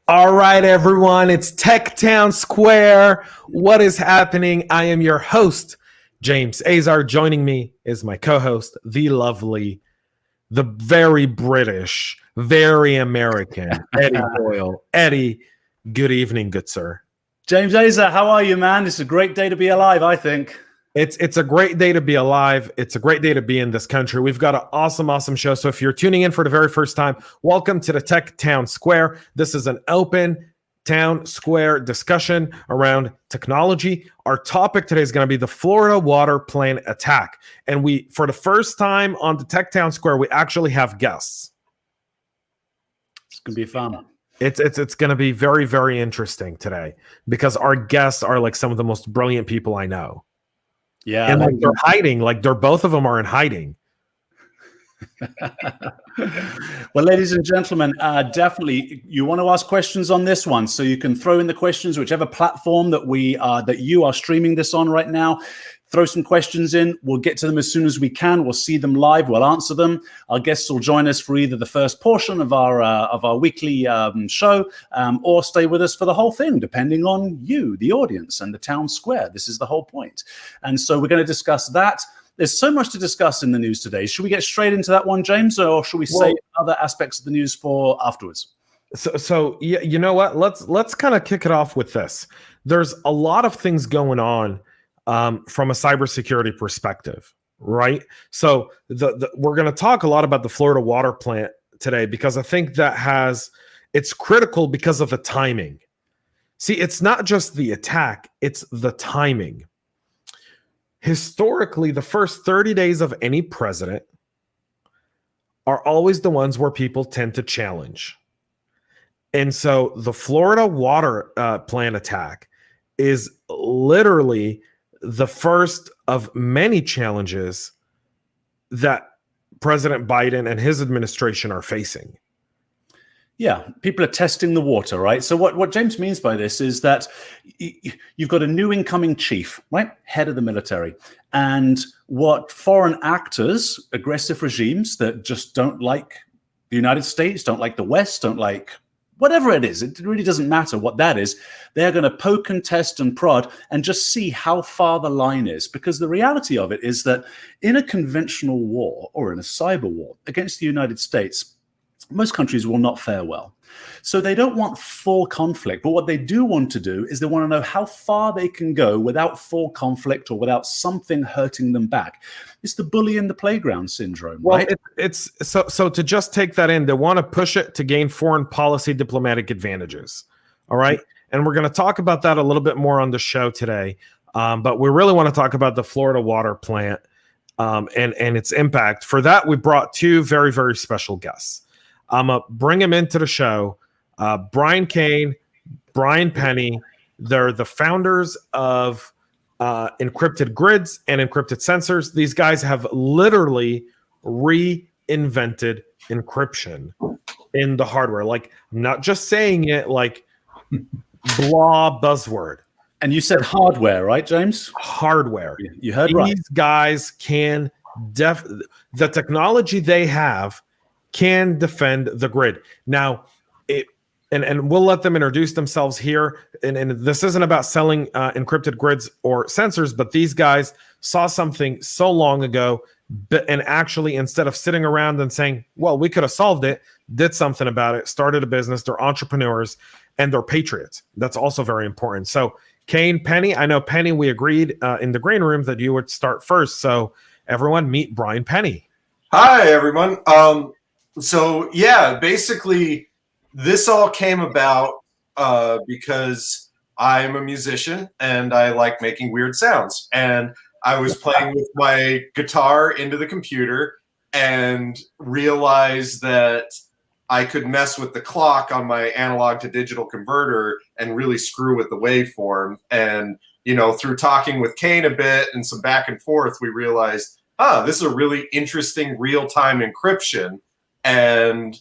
All right, everyone, it's Tech Town Square. What is happening? I am your host, James Azar. Joining me is my co-host, the lovely, the very British, very American, Eddie Doyle. Eddie, good evening, good sir. James Azar, how are you, man? It's a great day to be alive, I think. It's a great day to be alive. It's a great day to be in this country. We've got an awesome show. So if you're tuning in for the very first time, welcome to the Tech Town Square. This is an open town square discussion around technology. Our topic today is going to be the Florida water plant attack. And for the first time on the Tech Town Square, we actually have guests. It's going to be fun. It's going to be very, very interesting today because our guests are like some of the most brilliant people I know. Yeah, and like they're hiding, like both of them are in hiding. Well, ladies and gentlemen, definitely you want to ask questions on this one, so you can throw in the questions whichever platform that you are streaming this on right now. Throw some questions in. We'll get to them as soon as we can. We'll see them live. We'll answer them. Our guests will join us for either the first portion of our weekly show or stay with us for the whole thing, depending on you, the audience, and the town square. This is the whole point. And so we're going to discuss that. There's so much to discuss in the news today. Should we get straight into that one, James, or should we save other aspects of the news for afterwards? So you know what? Let's kind of kick it off with this. There's a lot of things going on from a cybersecurity perspective, right? So we're going to talk a lot about the Florida water plant today because I think it's critical because of the timing. See, it's not just the attack, it's the timing. Historically, the first 30 days of any president are always the ones where people tend to challenge. And so the Florida water plant attack is literally the first of many challenges that President Biden and his administration are facing. Yeah, people are testing the water, right? So what James means by this is that you've got a new incoming chief, right? Head of the military. And what foreign actors, aggressive regimes that just don't like the United States, don't like the West, don't like whatever it is, it really doesn't matter what that is. They're going to poke and test and prod and just see how far the line is. Because the reality of it is that in a conventional war or in a cyber war against the United States, most countries will not fare well. So they don't want full conflict. But what they do want to do is they want to know how far they can go without full conflict or without something hurting them back. It's the bully in the playground syndrome, right? It's so to just take that in, they want to push it to gain foreign policy diplomatic advantages. All right. And we're going to talk about that a little bit more on the show today. But we really want to talk about the Florida water plant and its impact. For that, we brought two very, very special guests. I'm going to bring them into the show. Brian Kane, Brian Penny. They're the founders of encrypted grids and encrypted sensors. These guys have literally reinvented encryption in the hardware. Like, I'm not just saying it like blah buzzword. And you said hardware, right, James? Hardware. You heard right. These guys can the technology they have can defend the grid. Now, and we'll let them introduce themselves here. And this isn't about selling encrypted grids or sensors, but these guys saw something so long ago, and actually, instead of sitting around and saying, well, we could have solved it, did something about it, started a business. They're entrepreneurs, and they're patriots. That's also very important. So, Kane, Penny, I know, Penny, we agreed in the green room that you would start first. So, everyone, meet Brian Penny. Hi, everyone. So, yeah, basically, this all came about because I'm a musician and I like making weird sounds. And I was playing with my guitar into the computer and realized that I could mess with the clock on my analog to digital converter and really screw with the waveform. And, you know, through talking with Kane a bit and some back and forth, we realized, this is a really interesting real-time encryption. And,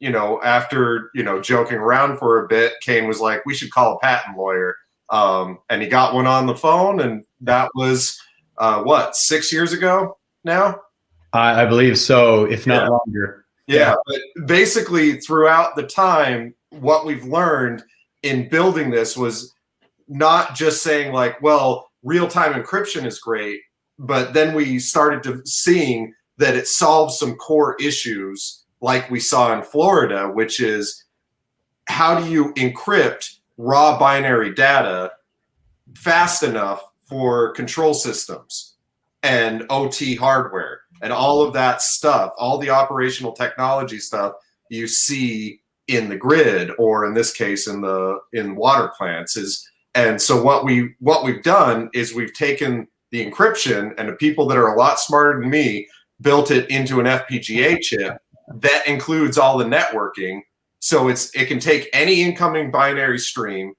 you know, after, you know, joking around for a bit, Kane was like, we should call a patent lawyer. And he got one on the phone, and that was, 6 years ago now? I believe so, if not longer. Yeah, but basically throughout the time, what we've learned in building this was not just saying like, well, real-time encryption is great, but then we started to seeing that it solves some core issues like we saw in Florida, which is how do you encrypt raw binary data fast enough for control systems and OT hardware and all of that stuff, all the operational technology stuff you see in the grid, or in this case in water plants is. And so what we've done is we've taken the encryption, and the people that are a lot smarter than me built it into an FPGA chip that includes all the networking. So it can take any incoming binary stream,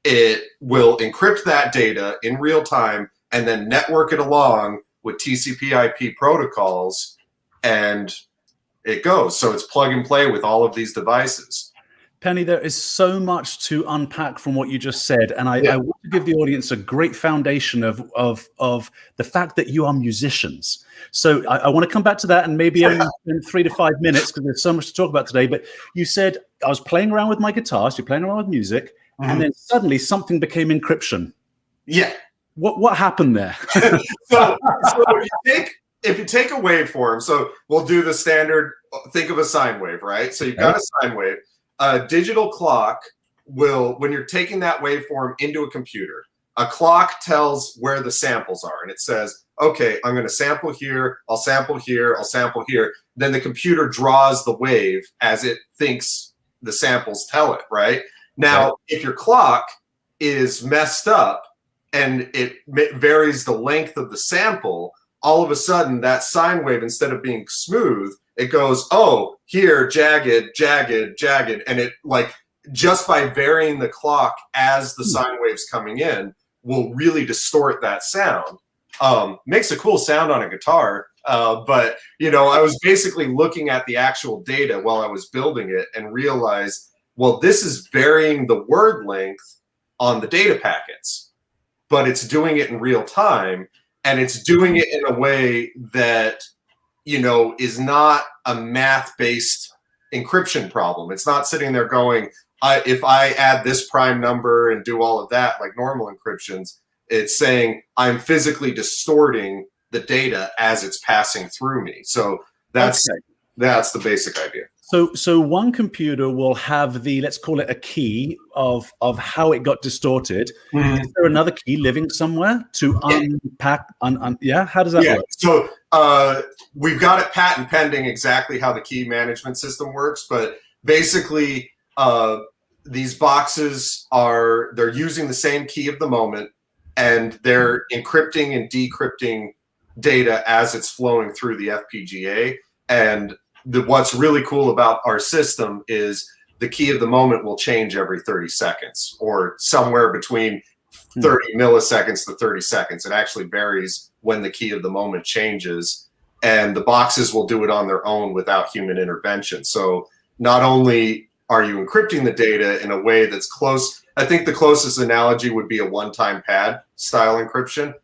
it will encrypt that data in real time, and then network it along with TCP/IP protocols, and it goes. So it's plug and play with all of these devices. Penny, there is so much to unpack from what you just said, and I want to give the audience a great foundation of the fact that you are musicians. So I want to come back to that, and maybe only in 3 to 5 minutes, because there's so much to talk about today. But you said, I was playing around with my guitar, so you're playing around with music, and then suddenly something became encryption. Yeah. What happened there? so if you take a waveform, so we'll do the standard, think of a sine wave, right? So you've got a sine wave. A digital clock will, when you're taking that waveform into a computer, a clock tells where the samples are. And it says, okay, I'm going to sample here, I'll sample here, I'll sample here. Then the computer draws the wave as it thinks the samples tell it, right? Now, if your clock is messed up and it varies the length of the sample, all of a sudden that sine wave, instead of being smooth, it goes, oh, here, jagged, jagged, jagged. And it, like, just by varying the clock as the sine wave's coming in, will really distort that sound. Makes a cool sound on a guitar. But, you know, I was basically looking at the actual data while I was building it and realized, well, this is varying the word length on the data packets, but it's doing it in real time. And it's doing it in a way that, you know, is not a math-based encryption problem. It's not sitting there going, if I add this prime number and do all of that like normal encryptions, it's saying I'm physically distorting the data as it's passing through me. So that's the basic idea. So one computer will have the, let's call it a key of how it got distorted. Is there another key living somewhere to unpack? How does that work? So we've got it patent pending exactly how the key management system works. But basically, these boxes they're using the same key of the moment, and they're encrypting and decrypting data as it's flowing through the FPGA. And what's really cool about our system is the key of the moment will change every 30 seconds or somewhere between 30 milliseconds to 30 seconds. It actually varies when the key of the moment changes, and the boxes will do it on their own without human intervention. So not only are you encrypting the data in a way that's close, I think the closest analogy would be a one-time pad style encryption.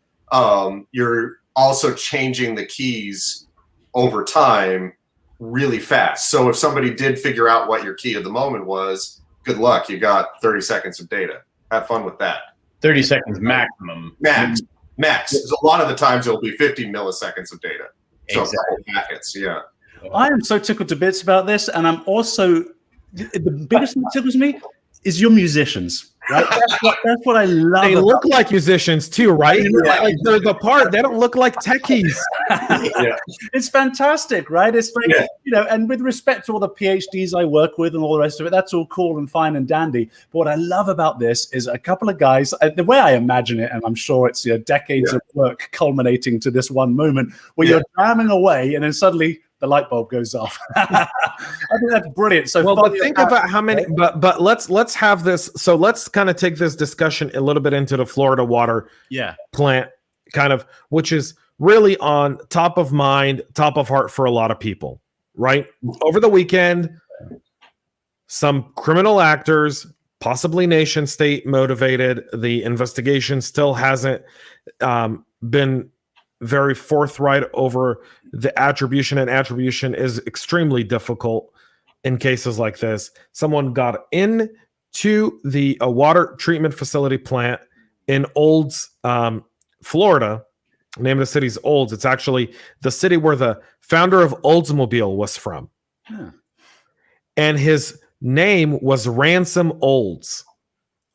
You're also changing the keys over time really fast. So if somebody did figure out what your key of the moment was, good luck. You got 30 seconds of data. Have fun with that. 30 seconds maximum. Max. A lot of the times it'll be 50 milliseconds of data. So Exactly. packets, yeah. I am so tickled to bits about this, and I'm also, the biggest thing that tickles me is your musicians, right? That's what I love. They look like musicians too, right? Yeah. Like they're the part. They don't look like techies. It's fantastic, right? It's like, you know, and with respect to all the PhDs I work with and all the rest of it, that's all cool and fine and dandy. But what I love about this is a couple of guys, the way I imagine it, and I'm sure it's decades of work culminating to this one moment where you're jamming away and then suddenly the light bulb goes off. I think that's brilliant. So, well, but think about how many. But let's have this. So let's kind of take this discussion a little bit into the Florida water plant, kind of, which is really on top of mind, top of heart for a lot of people. Right over the weekend, some criminal actors, possibly nation state motivated. The investigation still hasn't been very forthright over the attribution, and attribution is extremely difficult in cases like this. Someone got into the water treatment facility plant in Olds, Florida. The name of the city's Olds. It's actually the city where the founder of Oldsmobile was from. Huh. And his name was Ransom Olds.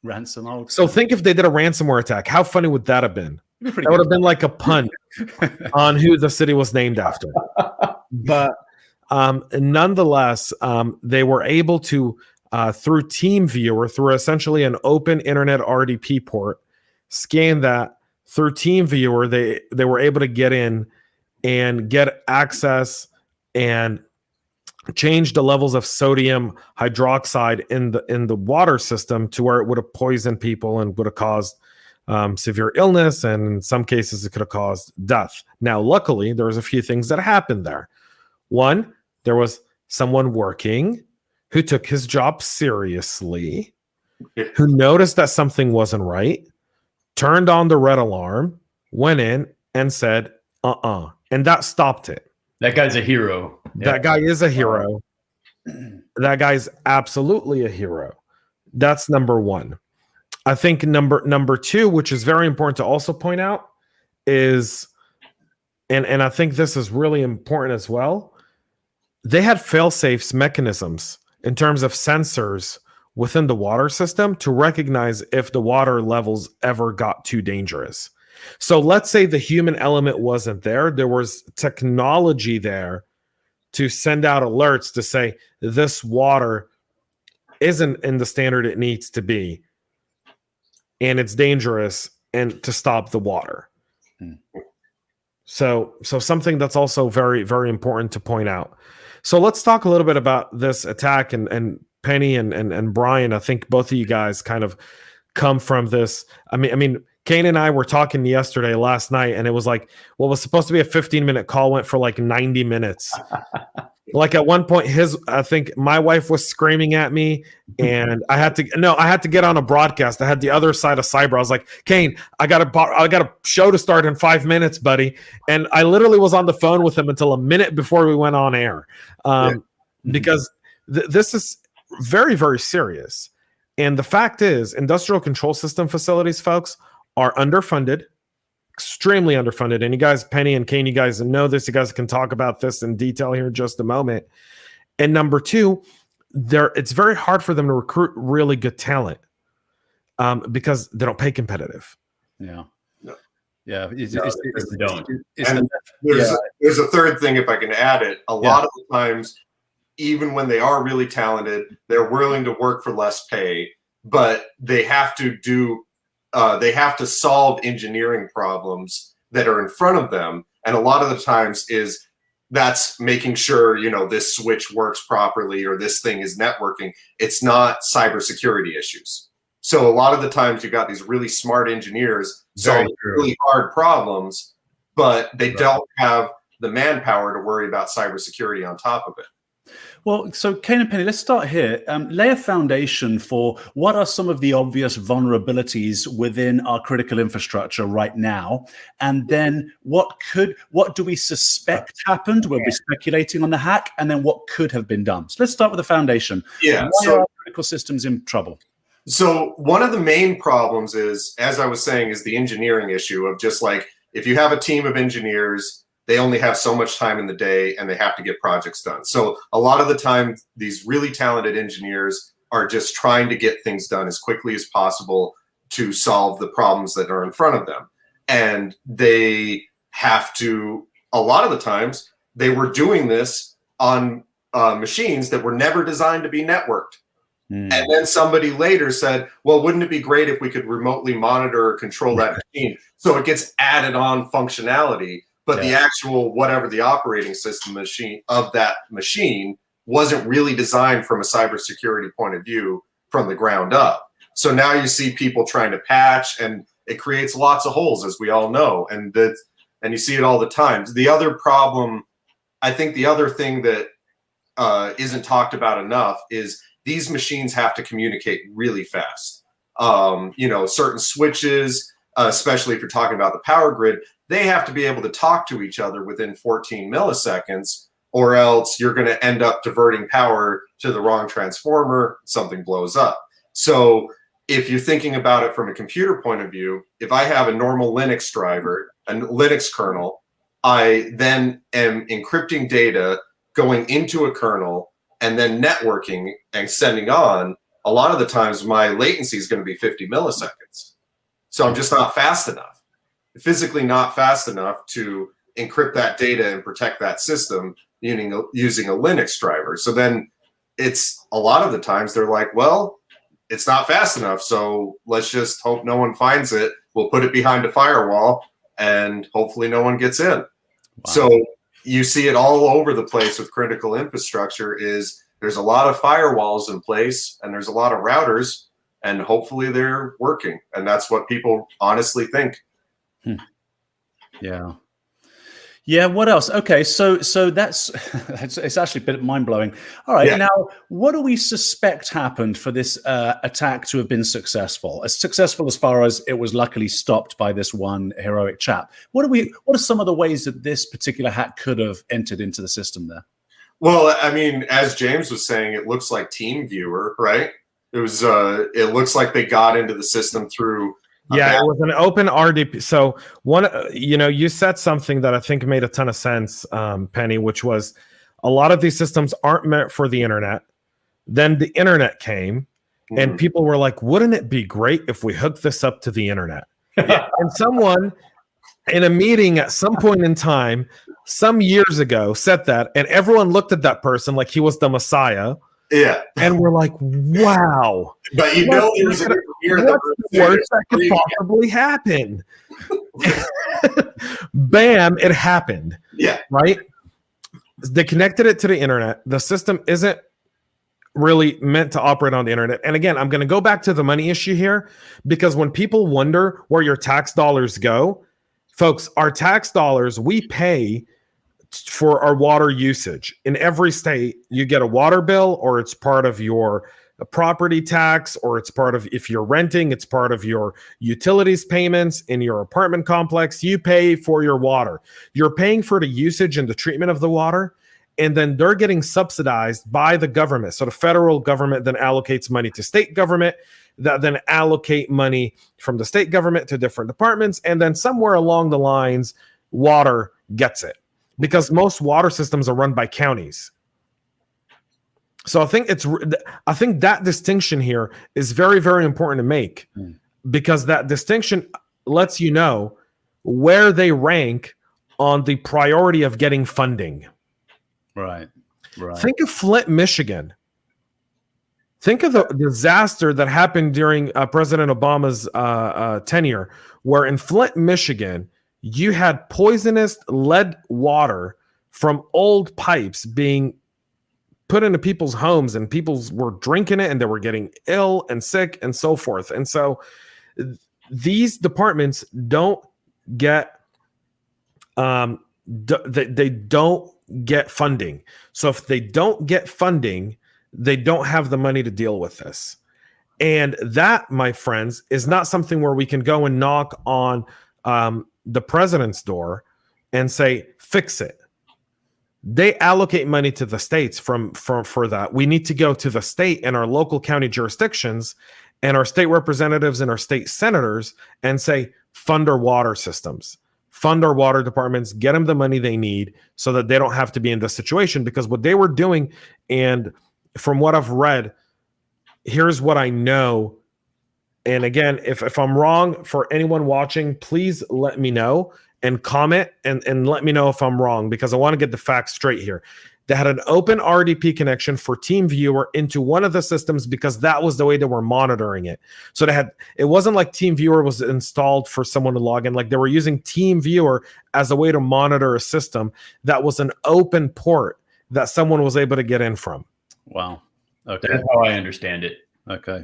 Ransom Olds. So think if they did a ransomware attack, how funny would that have been? That would have been like a pun on who the city was named after. But nonetheless, they were able to, through TeamViewer, through essentially an open internet RDP port, scan that. Through TeamViewer, they were able to get in and get access and change the levels of sodium hydroxide in the water system to where it would have poisoned people and would have caused severe illness, and in some cases it could have caused death. Now, luckily, there was a few things that happened there. One, there was someone working who took his job seriously, who noticed that something wasn't right, turned on the red alarm, went in and said, and that stopped it. That guy's a hero. That guy is a hero. That guy's absolutely a hero. That's number one. I think number two, which is very important to also point out, is, and I think this is really important as well, they had fail-safe mechanisms in terms of sensors within the water system to recognize if the water levels ever got too dangerous. So let's say the human element wasn't there. There was technology there to send out alerts to say this water isn't in the standard it needs to be, and it's dangerous, and to stop the water. So something that's also very, very important to point out. So let's talk a little bit about this attack, and Penny and Brian. I think both of you guys kind of come from this. I mean, Kane and I were talking last night, and it was like what was supposed to be a 15-minute call went for like 90 minutes. Like at one point, I think my wife was screaming at me, and I had to get on a broadcast. I had the other side of cyber. I was like, Kane, I got a show to start in 5 minutes, buddy. And I literally was on the phone with him until a minute before we went on air, because this is very, very serious. And the fact is, industrial control system facilities, folks, are underfunded, extremely underfunded. And you guys, Penny and Kane, you guys know this. You guys can talk about this in detail here in just a moment. And number two, it's very hard for them to recruit really good talent because they don't pay competitive. Yeah. No. Yeah. There's a third thing, if I can add it. A lot of the times, even when they are really talented, they're willing to work for less pay, but they have to solve engineering problems that are in front of them. And a lot of the times that's making sure, this switch works properly or this thing is networking. It's not cybersecurity issues. So a lot of the times you've got these really smart engineers solving really hard problems, but they don't have the manpower to worry about cybersecurity on top of it. Well, so Kane and Penny, let's start here. Lay a foundation for what are some of the obvious vulnerabilities within our critical infrastructure right now, and then what do we suspect happened? We'll be speculating on the hack, and then what could have been done. So let's start with the foundation. Yeah. Why are our critical systems in trouble? So one of the main problems is, as I was saying, is the engineering issue of just like, if you have a team of engineers, they only have so much time in the day and they have to get projects done. So a lot of the time, these really talented engineers are just trying to get things done as quickly as possible to solve the problems that are in front of them. And they have to, a lot of the times, they were doing this on machines that were never designed to be networked. And then somebody later said, well, wouldn't it be great if we could remotely monitor or control that machine? So it gets added on functionality. But the actual, whatever the operating system of that machine wasn't really designed from a cybersecurity point of view from the ground up. So now you see people trying to patch, and it creates lots of holes, as we all know. And you see it all the time. The other problem, I think the other thing that isn't talked about enough is these machines have to communicate really fast. Certain switches, especially if you're talking about the power grid, they have to be able to talk to each other within 14 milliseconds, or else you're going to end up diverting power to the wrong transformer, something blows up. So if you're thinking about it from a computer point of view, if I have a normal Linux driver, a Linux kernel, I then am encrypting data going into a kernel and then networking and sending on. A lot of the times my latency is going to be 50 milliseconds. So I'm just not fast enough, physically not fast enough to encrypt that data and protect that system using a Linux driver. So then it's a lot of the times they're like, well, it's not fast enough, so let's just hope no one finds it. We'll put it behind a firewall and hopefully no one gets in. Wow. So you see it all over the place with critical infrastructure is there's a lot of firewalls in place and there's a lot of routers and hopefully they're working. And that's what people honestly think. Yeah. Yeah. What else? Okay. So that's it's actually a bit mind blowing. All right. Yeah. Now, what do we suspect happened for this attack to have been successful? As successful as far as it was luckily stopped by this one heroic chap. What are some of the ways that this particular hack could have entered into the system there? Well, I mean, as James was saying, it looks like TeamViewer, right? It was. It looks like they got into the system through. Yeah, it was an open RDP. So you said something that I think made a ton of sense, Penny, which was a lot of these systems aren't meant for the internet. Then the internet came, and people were like, "Wouldn't it be great if we hooked this up to the internet?" And someone in a meeting at some point in time, some years ago, said that, and everyone looked at that person like he was the Messiah. Yeah, and we're like, "Wow!" But what's the worst that could possibly happen? Bam! It happened. Yeah, right. They connected it to the internet. The system isn't really meant to operate on the internet. And again, I'm going to go back to the money issue here because when people wonder where your tax dollars go, folks, our tax dollars we pay for our water usage. In every state, you get a water bill, or it's part of your property tax, or it's part of, if you're renting, it's part of your utilities payments in your apartment complex. You pay for your water. You're paying for the usage and the treatment of the water, and then they're getting subsidized by the government. So the federal government then allocates money to state government, that then allocate money from the state government to different departments, and then somewhere along the lines, water gets it. Because most water systems are run by counties. So I think that distinction here is very, very important to make, because that distinction lets you know where they rank on the priority of getting funding. Right. Think of Flint, Michigan. Think of the disaster that happened during President Obama's tenure, where in Flint, Michigan, you had poisonous lead water from old pipes being put into people's homes, and people were drinking it and they were getting ill and sick and so forth. And so these departments don't get they don't get funding. So if they don't get funding, they don't have the money to deal with this. And that, my friends, is not something where we can go and knock on the president's door and say, fix it. They allocate money to the states for that. We need to go to the state and our local county jurisdictions and our state representatives and our state senators and say, fund our water systems, fund our water departments, get them the money they need so that they don't have to be in this situation. Because what they were doing, and from what I've read, here's what I know. And again, if I'm wrong, for anyone watching, please let me know and comment and let me know if I'm wrong, because I want to get the facts straight here. They had an open RDP connection for TeamViewer into one of the systems because that was the way they were monitoring it. So it wasn't like TeamViewer was installed for someone to log in. Like, they were using TeamViewer as a way to monitor a system that was an open port that someone was able to get in from. Wow. Okay. That's how I understand it. Okay.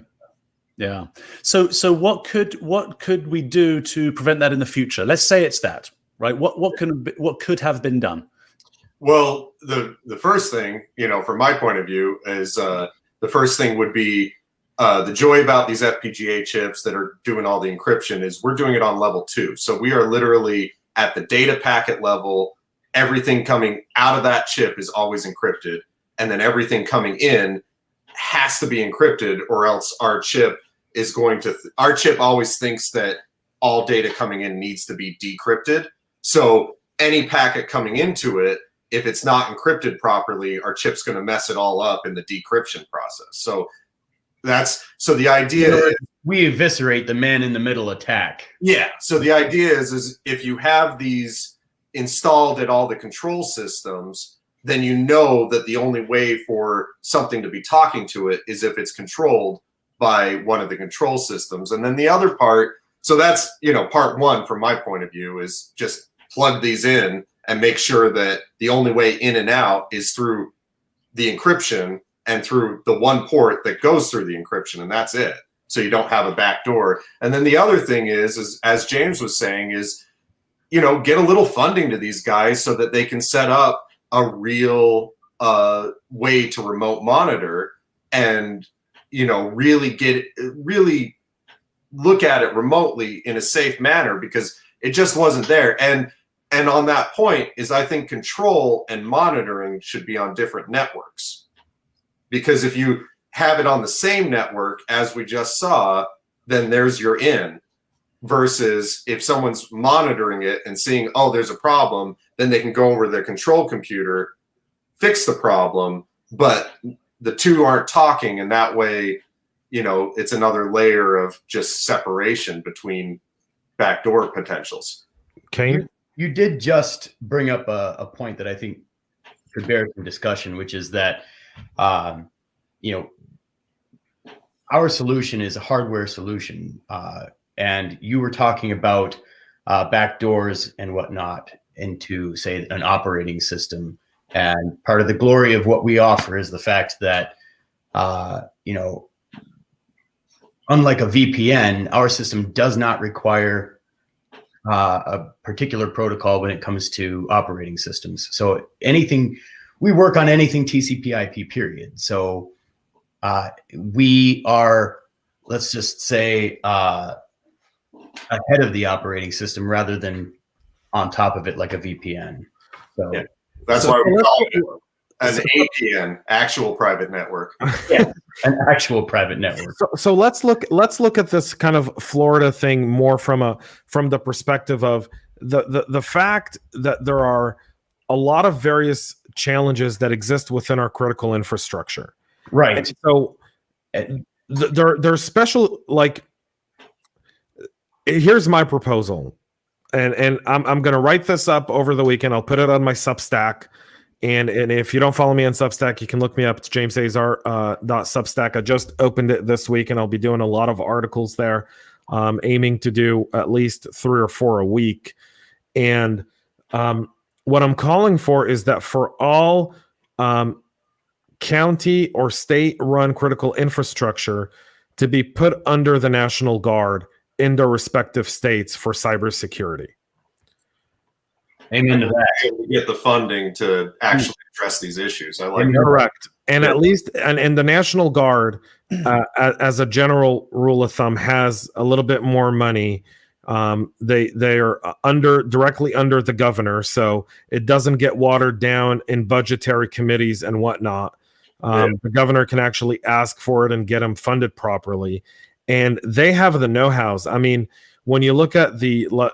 Yeah. So what could we do to prevent that in the future? Let's say it's that, right? What could have been done? Well, the first thing, from my point of view, is the first thing would be the joy about these FPGA chips that are doing all the encryption is we're doing it on level 2. So we are literally at the data packet level everything coming out of that chip is always encrypted, and then everything coming in has to be encrypted, or else our chip is going to our chip always thinks that all data coming in needs to be decrypted. So any packet coming into it, if it's not encrypted properly, our chip's going to mess it all up in the decryption process. So the idea is, we eviscerate the man in the middle attack. yeah. So the idea is if you have these installed at all the control systems, then you know that the only way for something to be talking to it is if it's controlled by one of the control systems. And then the other part, so that's, part one from my point of view, is just plug these in and make sure that the only way in and out is through the encryption and through the one port that goes through the encryption, and that's it. So you don't have a back door. And then the other thing is as James was saying, is, get a little funding to these guys so that they can set up a real way to remote monitor and, really look at it remotely in a safe manner, because it just wasn't there. And on that point is, I think control and monitoring should be on different networks, because if you have it on the same network as we just saw, then there's your in, versus if someone's monitoring it and seeing, oh, there's a problem, then they can go over their control computer, fix the problem, but the two aren't talking, and that way, it's another layer of just separation between backdoor potentials. Kane? You did just bring up a point that I think could bear some discussion, which is that, our solution is a hardware solution. And you were talking about backdoors and whatnot into, say, an operating system. And part of the glory of what we offer is the fact that, unlike a VPN, our system does not require a particular protocol when it comes to operating systems. So we work on anything TCP/IP, period. So we are, let's just say, ahead of the operating system rather than on top of it like a VPN. So yeah, that's why we call it an APN, actual private network. Yeah, an actual private network. So let's look at this kind of Florida thing more from the perspective of the fact that there are a lot of various challenges that exist within our critical infrastructure. Right. And so there's special, like, here's my proposal, and I'm going to write this up over the weekend. I'll put it on my Substack, and if you don't follow me on Substack, you can look me up. It's jamesazar.substack. I just opened it this week, and I'll be doing a lot of articles there, aiming to do at least 3 or 4 a week. And what I'm calling for is that for all county or state-run critical infrastructure to be put under the National Guard in their respective states for cybersecurity. Amen to that. Get the funding to actually address these issues. I like that. Correct. And at least, and the National Guard, as a general rule of thumb, has a little bit more money. They are directly under the governor, so it doesn't get watered down in budgetary committees and whatnot. The governor can actually ask for it and get them funded properly. And they have the know-hows. I mean, when you look at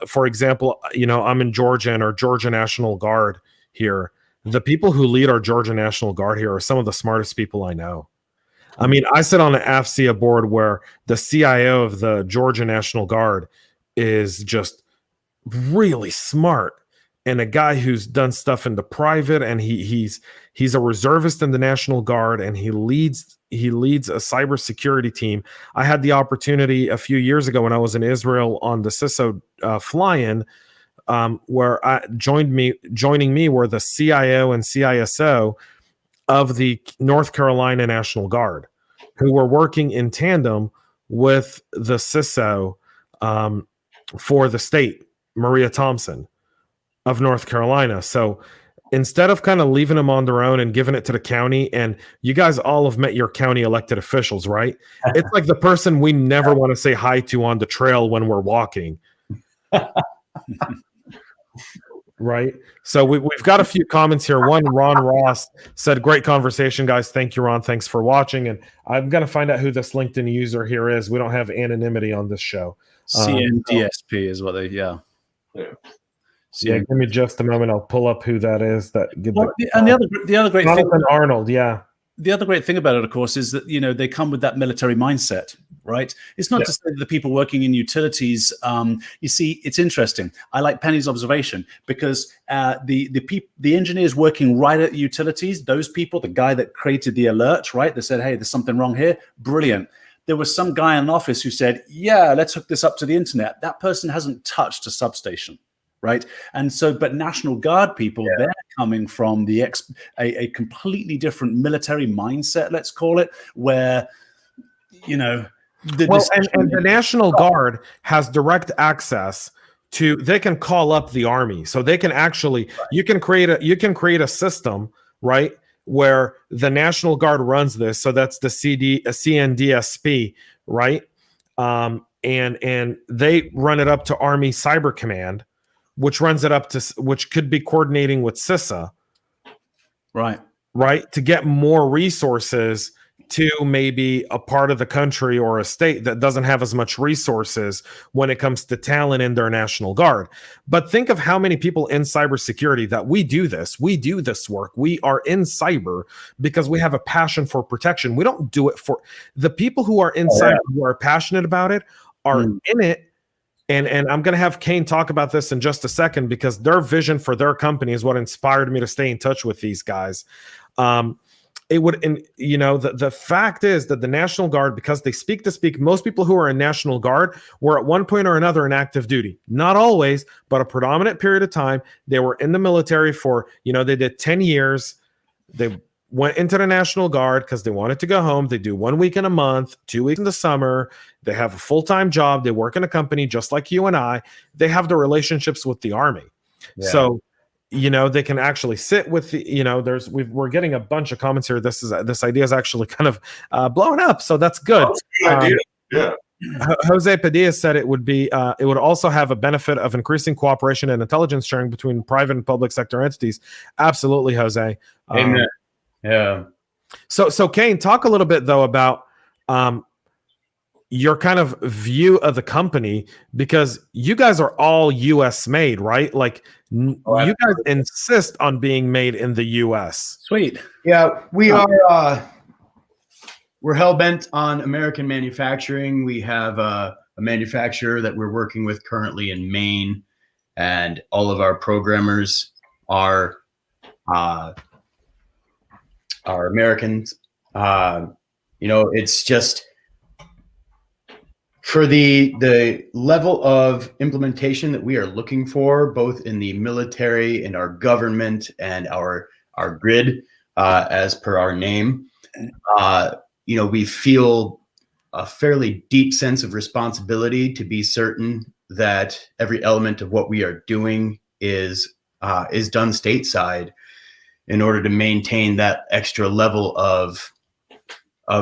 for example, I'm in Georgia, and our Georgia National Guard here, the people who lead our Georgia National Guard here are some of the smartest people I know. I mean, I sit on an AFCEA board where the CIO of the Georgia National Guard is just really smart, and a guy who's done stuff in the private, and he's a reservist in the National Guard, and he leads a cybersecurity team. I had the opportunity a few years ago when I was in Israel on the CISO fly-in, where joining me were the CIO and CISO of the North Carolina National Guard, who were working in tandem with the CISO for the state, Maria Thompson of North Carolina. So instead of kind of leaving them on their own and giving it to the county, and you guys all have met your county elected officials, right? It's like the person we never want to say hi to on the trail when we're walking. Right. So we've got a few comments here. One, Ron Ross said, great conversation, guys. Thank you, Ron. Thanks for watching. And I'm going to find out who this LinkedIn user here is. We don't have anonymity on this show. CNDSP is what they, yeah. Yeah. Yeah, give me just a moment. I'll pull up who that is. And the other great thing, Jonathan Arnold, yeah. The other great thing about it, of course, is that they come with that military mindset, right? It's not to say that the people working in utilities. You see, it's interesting. I like Penny's observation because the engineers working right at the utilities, those people, the guy that created the alert, right? They said, "Hey, there's something wrong here." Brilliant. There was some guy in an office who said, "Yeah, let's hook this up to the internet." That person hasn't touched a substation. Right. And so, but National Guard people, they're coming from a completely different military mindset, let's call it, where, and the National Guard has direct access to, they can call up the Army. So they can actually, you can create a system, right, where the National Guard runs this. So that's the CNDSP, right? And they run it up to Army Cyber Command, which runs it up to, which could be coordinating with CISA, right, to get more resources to maybe a part of the country or a state that doesn't have as much resources when it comes to talent in their National Guard. But think of how many people in cybersecurity that we do this work. We are in cyber because we have a passion for protection. We don't do it for the people who are in cyber, who are passionate about it, are in it. And I'm going to have Kane talk about this in just a second because their vision for their company is what inspired me to stay in touch with these guys. It would, the fact is that the National Guard, because they speak, most people who are in National Guard were at one point or another in active duty. Not always, but a predominant period of time. They were in the military for, they did 10 years. They went into the National Guard because they wanted to go home. They do 1 week in a month, 2 weeks in the summer. They have a full-time job. They work in a company just like you and I. They have the relationships with the Army. Yeah. So, they can actually sit with the, we're getting a bunch of comments here. This idea is actually kind of blowing up. So that's good. That's a good idea. Yeah. Jose Padilla said it would also have a benefit of increasing cooperation and intelligence sharing between private and public sector entities. Absolutely, Jose. Amen. Yeah. So Kane, talk a little bit though about your kind of view of the company, because you guys are all US made, right? Like you guys insist on being made in the US. Sweet. Yeah, we are. We're hell bent on American manufacturing. We have a manufacturer that we're working with currently in Maine, and all of our programmers are Americans. It's just for the level of implementation that we are looking for, both in the military and our government and our grid, as per our name. We feel a fairly deep sense of responsibility to be certain that every element of what we are doing is done stateside in order to maintain that extra level of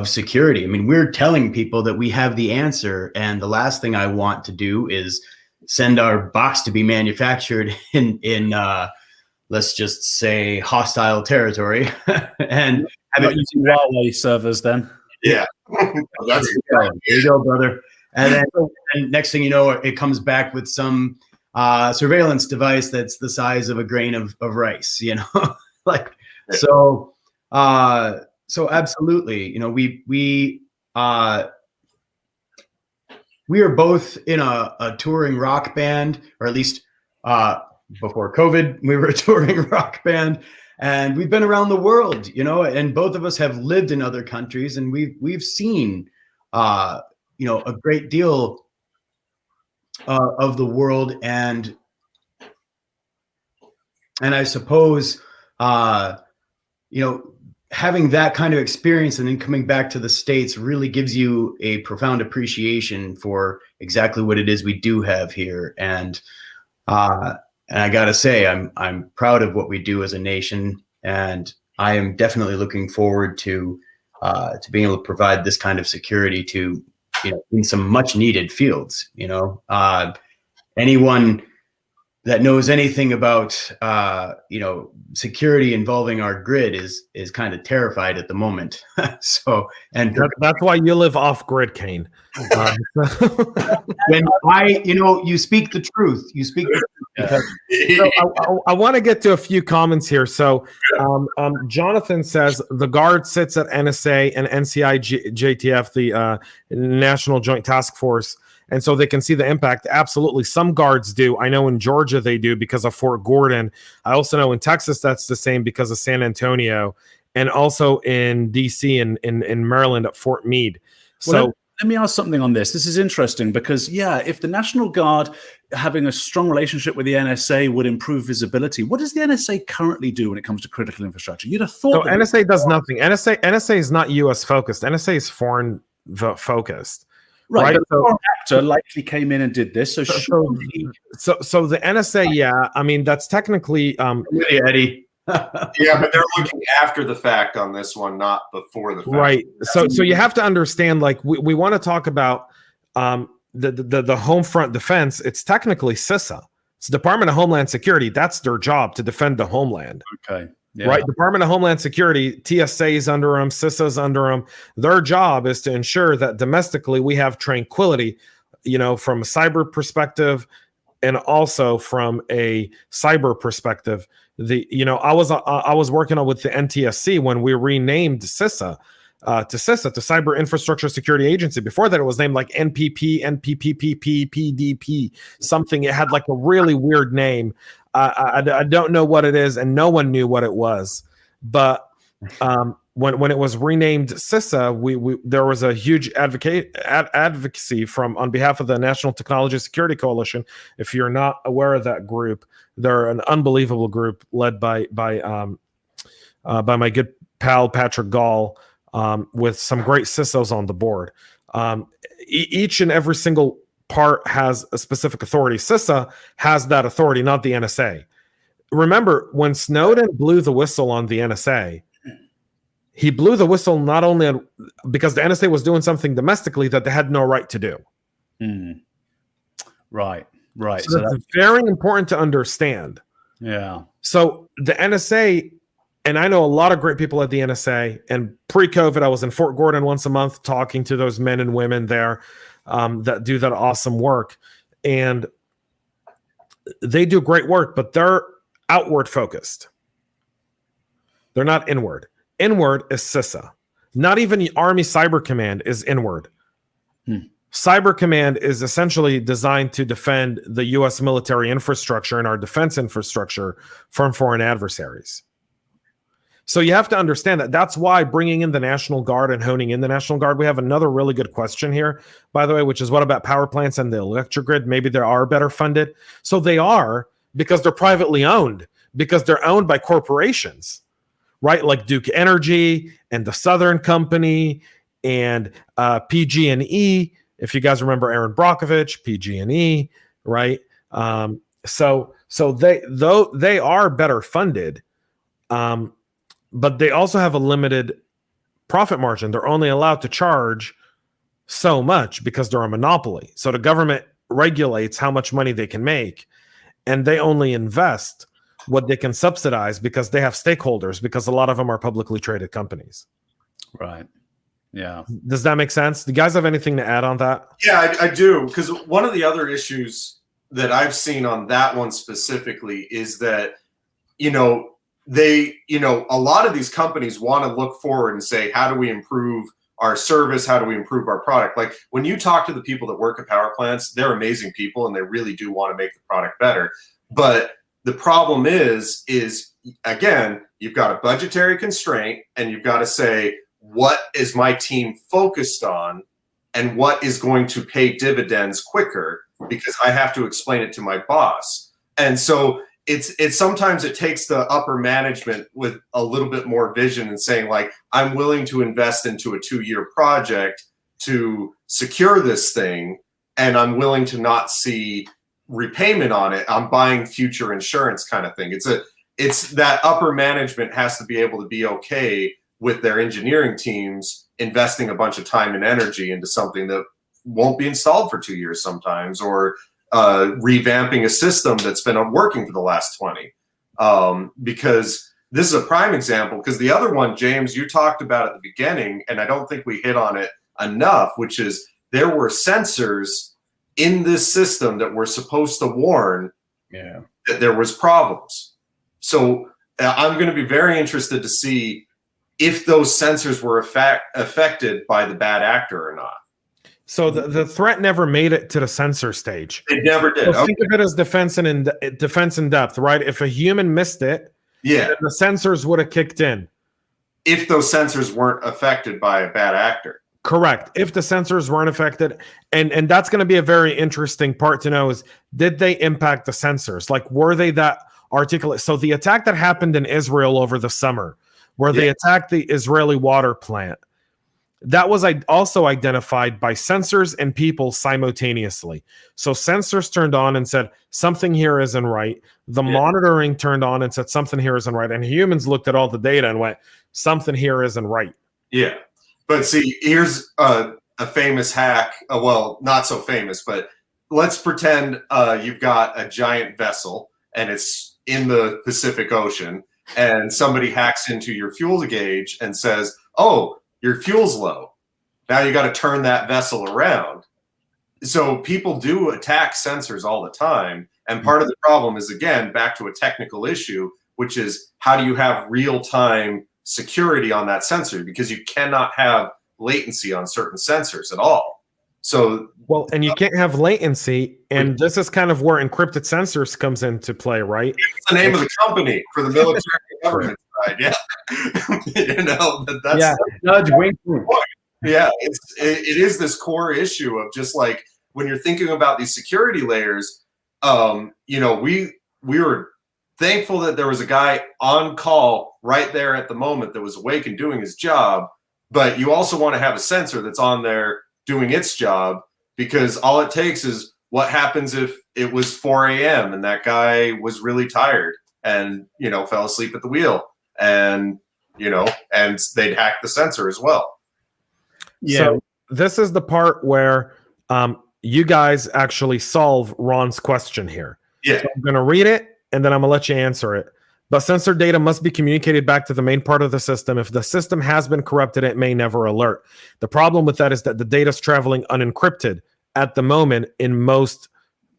security. I mean, we're telling people that we have the answer, and the last thing I want to do is send our box to be manufactured in let's just say hostile territory and have it using Huawei servers then. Yeah. There you go, brother. And then next thing you know, it comes back with some surveillance device that's the size of a grain of rice, So absolutely, we are both in a touring rock band, or at least before COVID, we were a touring rock band, and we've been around the world, and both of us have lived in other countries, and we've seen, a great deal of the world, and I suppose, having that kind of experience and then coming back to the States really gives you a profound appreciation for exactly what it is we do have here. And I gotta say, I'm proud of what we do as a nation, and I am definitely looking forward to being able to provide this kind of security to, in some much needed fields. Anyone that knows anything about security involving our grid is kind of terrified at the moment. So, and That's why you live off grid, Kane. when you speak the truth, because So I want to get to a few comments here. So Jonathan says the Guard sits at NSA and NCI-JTF, the National Joint Task Force, and so they can see the impact. Absolutely. Some guards do. I know in Georgia they do because of Fort Gordon. I also know in Texas that's the same because of San Antonio, and also in D.C. and in Maryland at Fort Meade. So let me ask something on this. This is interesting because, if the National Guard having a strong relationship with the NSA would improve visibility, what does the NSA currently do when it comes to critical infrastructure? You'd have thought. So NSA does nothing. NSA is not U.S. focused. NSA is foreign focused. Right. Right? But the foreign actor likely came in and did this. So the NSA, I mean, that's technically Eddie. Yeah, but they're looking after the fact on this one, not before the fact. Right. So you have to understand, like, we want to talk about the home front defense. It's technically CISA. It's Department of Homeland Security. That's their job, to defend the homeland. Okay. Yeah. Right. Department of Homeland Security, TSA is under them, CISA's under them. Their job is to ensure that domestically we have tranquility, from a cyber perspective and also from a cyber perspective. I was working on with the NTSC when we renamed CISA to Cyber Infrastructure Security Agency. Before that, it was named like NPP, NPPPP, PDP, something. It had like a really weird name. I don't know what it is, and no one knew what it was. But when it was renamed CISA, there was a huge advocacy on behalf of the National Technology Security Coalition. If you're not aware of that group, they're an unbelievable group led by my good pal Patrick Gall, with some great CISOs on the board. Each and every single part has a specific authority. CISA has that authority, not the NSA. Remember, when Snowden blew the whistle on the NSA, he blew the whistle not only because the NSA was doing something domestically that they had no right to do. Right. So that's very important to understand. Yeah. So the NSA, and I know a lot of great people at the NSA, and pre-COVID, I was in Fort Gordon once a month talking to those men and women there that do that awesome work. And they do great work, but they're outward focused. They're not inward. Inward is CISA. Not even Army Cyber Command is inward. Cyber Command is essentially designed to defend the U.S. military infrastructure and our defense infrastructure from foreign adversaries. So you have to understand that. That's why bringing in the National Guard and honing in the National Guard. We have another really good question here, by the way, which is what about power plants and the electric grid? Maybe they are better funded. So they are, because they're privately owned, because they're owned by corporations, right? Like Duke Energy and the Southern Company and PG&E. If you guys remember Aaron Brockovich, PG&E, right? So they are better funded. But they also have a limited profit margin. They're only allowed to charge so much because they're a monopoly. So the government regulates how much money they can make, and they only invest what they can subsidize because they have stakeholders, because a lot of them are publicly traded companies. Right. Yeah. Does that make sense? Do you guys have anything to add on that? Yeah, I do. Because one of the other issues that I've seen on that one specifically is that, a lot of these companies want to look forward and say, how do we improve our service? How do we improve our product? Like when you talk to the people that work at power plants, they're amazing people and they really do want to make the product better. But the problem is again, you've got a budgetary constraint and you've got to say, what is my team focused on and what is going to pay dividends quicker, because I have to explain it to my boss. And so it's sometimes it takes the upper management with a little bit more vision and saying, like, I'm willing to invest into a 2-year project to secure this thing, and I'm willing to not see repayment on it. I'm buying future insurance kind of thing. It's that upper management has to be able to be okay with their engineering teams investing a bunch of time and energy into something that won't be installed for 2 years sometimes, or revamping a system that's been working for the last 20. Because this is a prime example, because the other one, James, you talked about at the beginning, and I don't think we hit on it enough, which is there were sensors in this system that were supposed to warn that there was problems. So I'm going to be very interested to see if those sensors were affected by the bad actor or not. So the threat never made it to the sensor stage. It never did. So think of it as defense in depth, right? If a human missed it, then the sensors would have kicked in. If those sensors weren't affected by a bad actor. Correct. If the sensors weren't affected, and that's going to be a very interesting part to know is, did they impact the sensors? Like, were they that articulate? So the attack that happened in Israel over the summer, where they attacked the Israeli water plant, that was also identified by sensors and people simultaneously. So sensors turned on and said, something here isn't right. The monitoring turned on and said, something here isn't right. And humans looked at all the data and went, something here isn't right. Yeah. But see, here's a famous hack. Well, not so famous, but let's pretend you've got a giant vessel and it's in the Pacific Ocean, and somebody hacks into your fuel gauge and says, oh, your fuel's low. Now you got to turn that vessel around. So people do attack sensors all the time. And part of the problem is, again, back to a technical issue, which is how do you have real-time security on that sensor? Because you cannot have latency on certain sensors at all. So well, and you can't have latency, and this is kind of where encrypted sensors comes into play, right? It's the name of the company for the military government side. Yeah. That's nudge, wink, wink. Yeah, it is this core issue of just like when you're thinking about these security layers, we were thankful that there was a guy on call right there at the moment that was awake and doing his job. But you also want to have a sensor that's on there doing its job, because all it takes is what happens if it was 4 a.m. and that guy was really tired and, fell asleep at the wheel, and they'd hack the sensor as well. Yeah. So this is the part where you guys actually solve Ron's question here. Yeah. So I'm going to read it, and then I'm going to let you answer it. But sensor data must be communicated back to the main part of the system. If the system has been corrupted, it may never alert. The problem with that is that the data is traveling unencrypted at the moment in most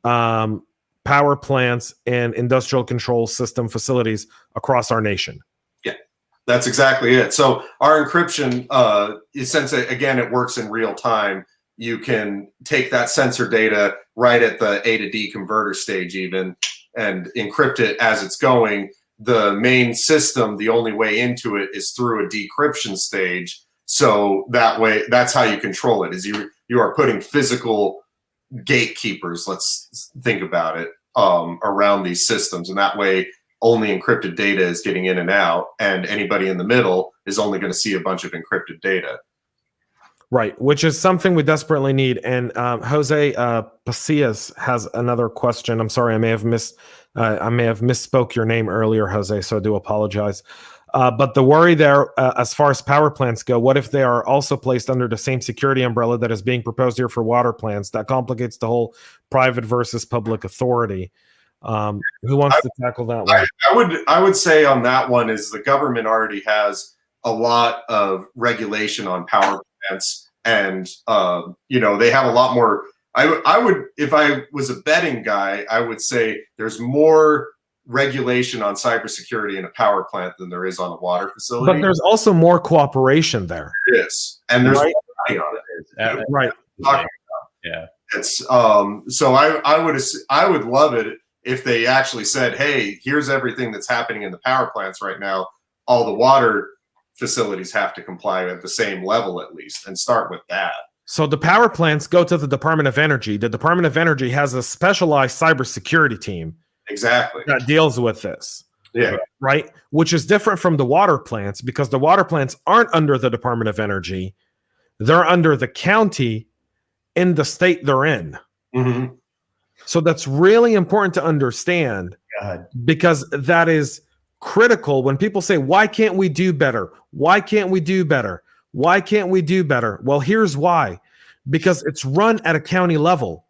power plants and industrial control system facilities across our nation. Yeah, that's exactly it. So our encryption, since it works in real time, you can take that sensor data right at the A to D converter stage even and encrypt it as it's going. The main system, the only way into it is through a decryption stage. So that way, that's how you control it, is you are putting physical gatekeepers, let's think about it, around these systems. And that way, only encrypted data is getting in and out, and anybody in the middle is only going to see a bunch of encrypted data. Right, which is something we desperately need. And Jose Pasillas has another question. I'm sorry, I may have misspoke your name earlier, Jose, so I do apologize. But the worry there, as far as power plants go, what if they are also placed under the same security umbrella that is being proposed here for water plants? That complicates the whole private versus public authority. Who wants to tackle that one? I would say on that one is the government already has a lot of regulation on power plants, and they have a lot more. I would, if I was a betting guy, I would say there's more regulation on cybersecurity in a power plant than there is on a water facility. But there's also more cooperation there. It is, and there's more money on it. Right. Yeah. It's so I would love it if they actually said, hey, here's everything that's happening in the power plants right now. All the water facilities have to comply at the same level at least, and start with that. So the power plants go to the Department of Energy. The Department of Energy has a specialized cybersecurity team. Exactly. That deals with this. Yeah. Right? Which is different from the water plants, because the water plants aren't under the Department of Energy. They're under the county in the state they're in. Mm-hmm. So that's really important to understand, because that is critical. When people say, why can't we do better? Why can't we do better? Why can't we do better? Well, here's why. Because it's run at a county level.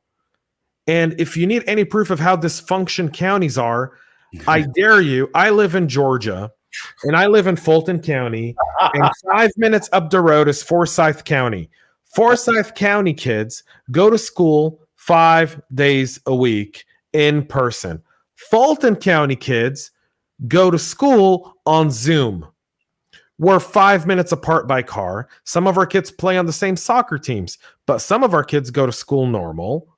And if you need any proof of how dysfunction counties are, I dare you. I live in Georgia, and I live in Fulton County, and 5 minutes up the road is Forsyth County. Forsyth County kids go to school 5 days a week in person. Fulton County kids go to school on Zoom. We're 5 minutes apart by car. Some of our kids play on the same soccer teams, but some of our kids go to school normal,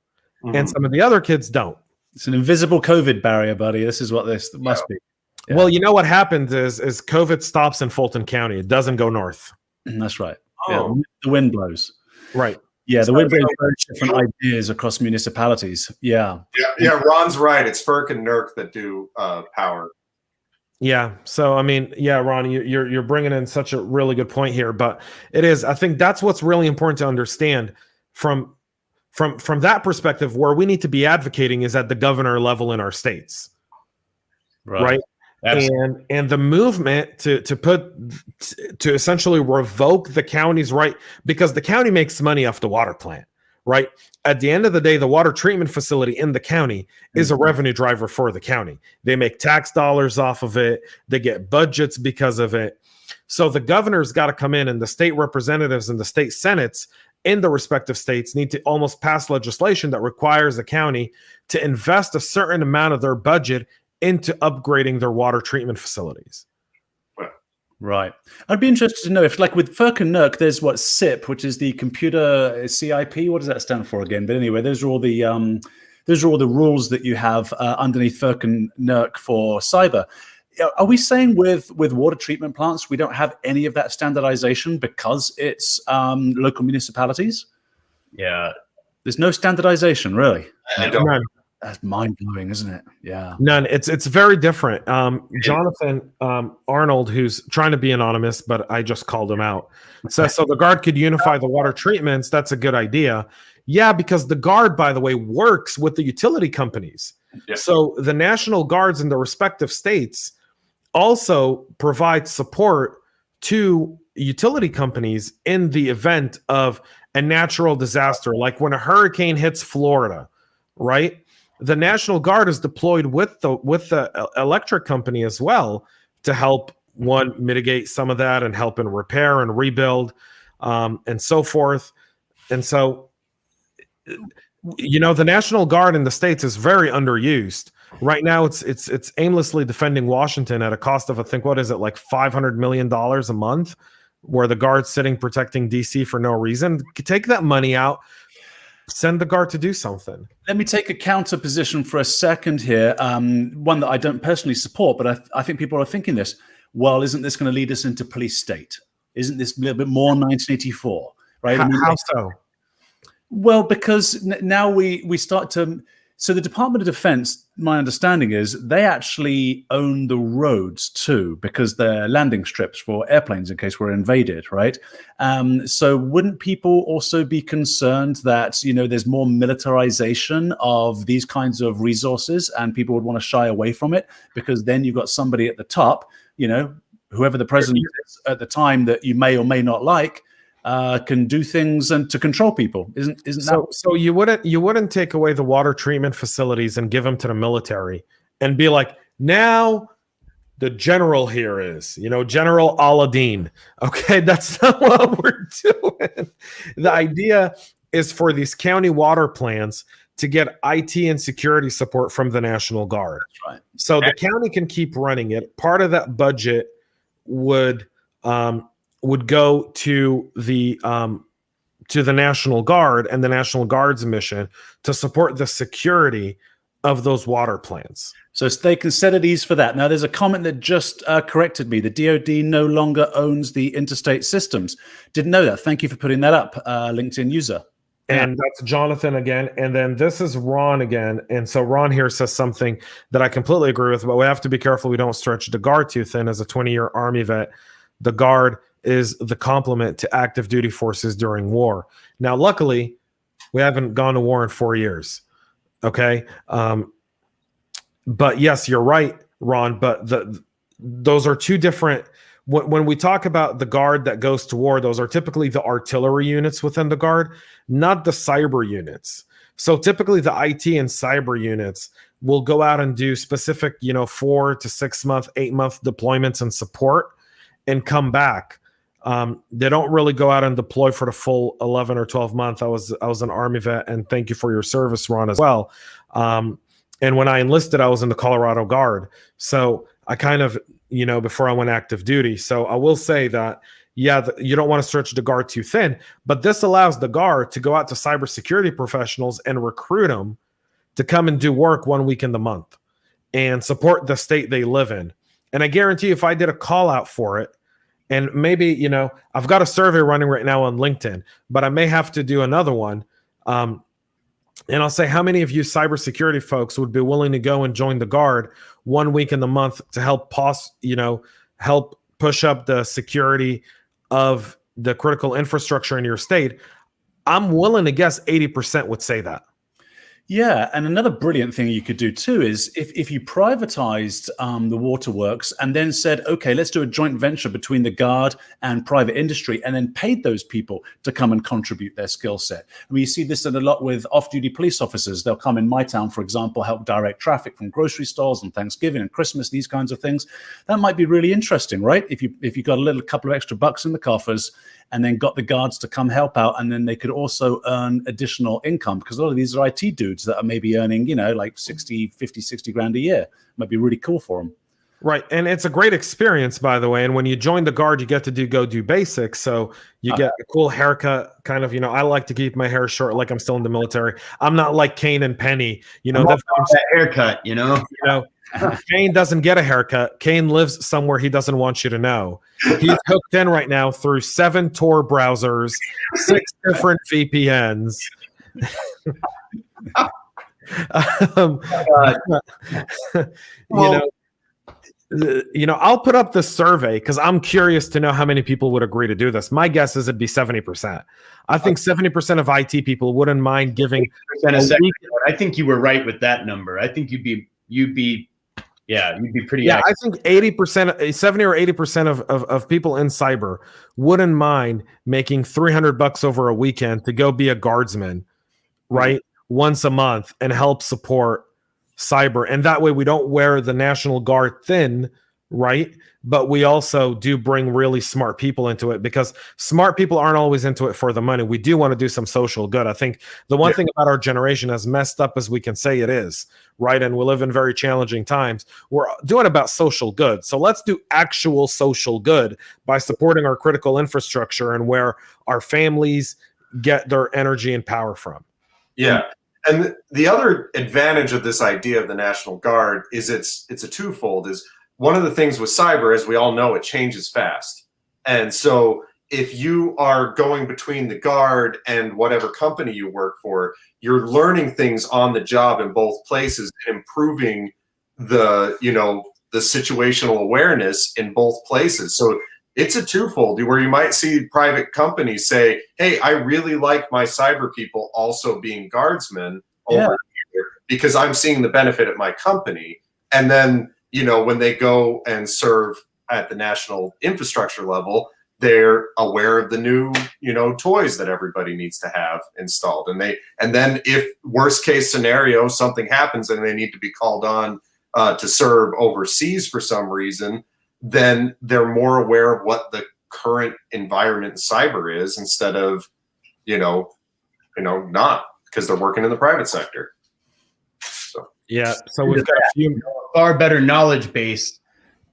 and some of the other kids don't. It's an invisible COVID barrier, buddy. This is what this must be. Yeah. Well, you know what happens is COVID stops in Fulton County. It doesn't go north. That's right. Oh. Yeah, the wind blows. Right. Yeah, the wind blows very different ideas across municipalities. Yeah. Yeah, Ron's right. It's FERC and NERC that do power. Yeah. So, I mean, yeah, Ron, you're bringing in such a really good point here, but it is, I think that's what's really important to understand from that perspective. Where we need to be advocating is at the governor level in our states. Right. And the movement to essentially revoke the county's right, because the county makes money off the water plant, right? At the end of the day, the water treatment facility in the county is a revenue driver for the county. They make tax dollars off of it. They get budgets because of it. So the governor's got to come in, and the state representatives and the state senates in the respective states need to almost pass legislation that requires the county to invest a certain amount of their budget into upgrading their water treatment facilities. Right. I'd be interested to know if, like with FERC and NERC, there's what CIP, which is the computer CIP. What does that stand for again? But anyway, those are all the rules that you have underneath FERC and NERC for cyber. Are we saying with water treatment plants we don't have any of that standardization because it's local municipalities? Yeah. There's no standardization, really. I don't. None. That's mind-blowing, isn't it? Yeah. None. It's very different. Jonathan Arnold, who's trying to be anonymous, but I just called him out, says, so the Guard could unify the water treatments. That's a good idea. Yeah, because the Guard, by the way, works with the utility companies. Yeah. So the National Guards in the respective states also provide support to utility companies in the event of a natural disaster, like when a hurricane hits Florida, right? The National Guard is deployed with the electric company as well to help mitigate some of that and help in repair and rebuild, and so forth. And so, the National Guard in the States is very underused right now. It's aimlessly defending Washington at a cost of, I think, what is it, like $500 million a month, where the Guard's sitting protecting DC for no reason. Take that money out. Send the Guard to do something. Let me take a counter position for a second here. One that I don't personally support, but I think people are thinking this. Well, isn't this going to lead us into police state? Isn't this a little bit more 1984? Right? How so? Well, because now we start to. So the Department of Defense, my understanding is they actually own the roads too, because they're landing strips for airplanes in case we're invaded, right? So wouldn't people also be concerned that, there's more militarization of these kinds of resources and people would want to shy away from it? Because then you've got somebody at the top, whoever the president is at the time that you may or may not like, can do things and to control people. Isn't that so? You wouldn't take away the water treatment facilities and give them to the military and be like, now the general here is, General Aladdin. Okay, that's not what we're doing. The idea is for these county water plants to get IT and security support from the National Guard. That's right. So the county can keep running it. Part of that budget would go to the National Guard and the National Guard's mission to support the security of those water plants. So they can set at ease for that. Now, there's a comment that just corrected me. The DoD no longer owns the interstate systems. Didn't know that. Thank you for putting that up, LinkedIn user. And that's Jonathan again. And then this is Ron again. And so Ron here says something that I completely agree with, but we have to be careful we don't stretch the Guard too thin. As a 20-year Army vet, the Guard is the complement to active duty forces during war. Now, luckily, we haven't gone to war in 4 years. Okay. But yes, you're right, Ron. But those are two different. When we talk about the Guard that goes to war, those are typically the artillery units within the Guard, not the cyber units. So typically the IT and cyber units will go out and do specific, 4 to 6 month, 8 month deployments and support and come back. They don't really go out and deploy for the full 11 or 12 month. I was an Army vet, and thank you for your service, Ron, as well. And when I enlisted, I was in the Colorado Guard. So I kind of, before I went active duty. So I will say that, yeah, you don't want to stretch the Guard too thin, but this allows the Guard to go out to cybersecurity professionals and recruit them to come and do work 1 week in the month and support the state they live in. And I guarantee if I did a call out for it, and maybe, I've got a survey running right now on LinkedIn, but I may have to do another one. And I'll say, how many of you cybersecurity folks would be willing to go and join the Guard 1 week in the month to help help push up the security of the critical infrastructure in your state? I'm willing to guess 80% would say that. Yeah, and another brilliant thing you could do too is if you privatized the waterworks and then said, okay, let's do a joint venture between the Guard and private industry, and then paid those people to come and contribute their skill set. I mean, you see this a lot with off-duty police officers. They'll come in my town, for example, help direct traffic from grocery stores on Thanksgiving and Christmas, these kinds of things. That might be really interesting, right? If you got a couple of extra bucks in the coffers, and then got the Guards to come help out, and then they could also earn additional income, because a lot of these are IT dudes that are maybe earning, like 50, 60 grand a year. Might be really cool for them. Right. And it's a great experience, by the way. And when you join the Guard, you get to go do basics. So you get a cool haircut, kind of, I like to keep my hair short, like I'm still in the military. I'm not like Kane and Penny, that haircut, Kane doesn't get a haircut. Kane lives somewhere he doesn't want you to know. He's hooked in right now through 7 Tor browsers, 6 different VPNs. I'll put up the survey because I'm curious to know how many people would agree to do this. My guess is it'd be 70%. I think 70% of IT people wouldn't mind giving. I think you were right with that number. I think you'd be pretty. Yeah, I think 80%, 70 or 80% of people in cyber wouldn't mind making $300 over a weekend to go be a guardsman, right? Once a month and help support cyber. And that way we don't wear the National Guard thin, right? But we also do bring really smart people into it, because smart people aren't always into it for the money. We do want to do some social good. I think the one thing about our generation, as messed up as we can say it is, right? And we live in very challenging times. We're doing about social good. So let's do actual social good by supporting our critical infrastructure and where our families get their energy and power from. Yeah. And the other advantage of this idea of the National Guard is it's a twofold. Is one of the things with cyber, as we all know, it changes fast. And so if you are going between the Guard and whatever company you work for, you're learning things on the job in both places, improving the situational awareness in both places. So it's a twofold, where you might see private companies say, hey, I really like my cyber people also being guardsmen over here because I'm seeing the benefit at my company. And then, when they go and serve at the national infrastructure level, they're aware of the new, toys that everybody needs to have installed. And then if worst case scenario, something happens and they need to be called on to serve overseas for some reason, then they're more aware of what the current environment in cyber is, instead of, not, because they're working in the private sector. So we've got a few far better knowledge base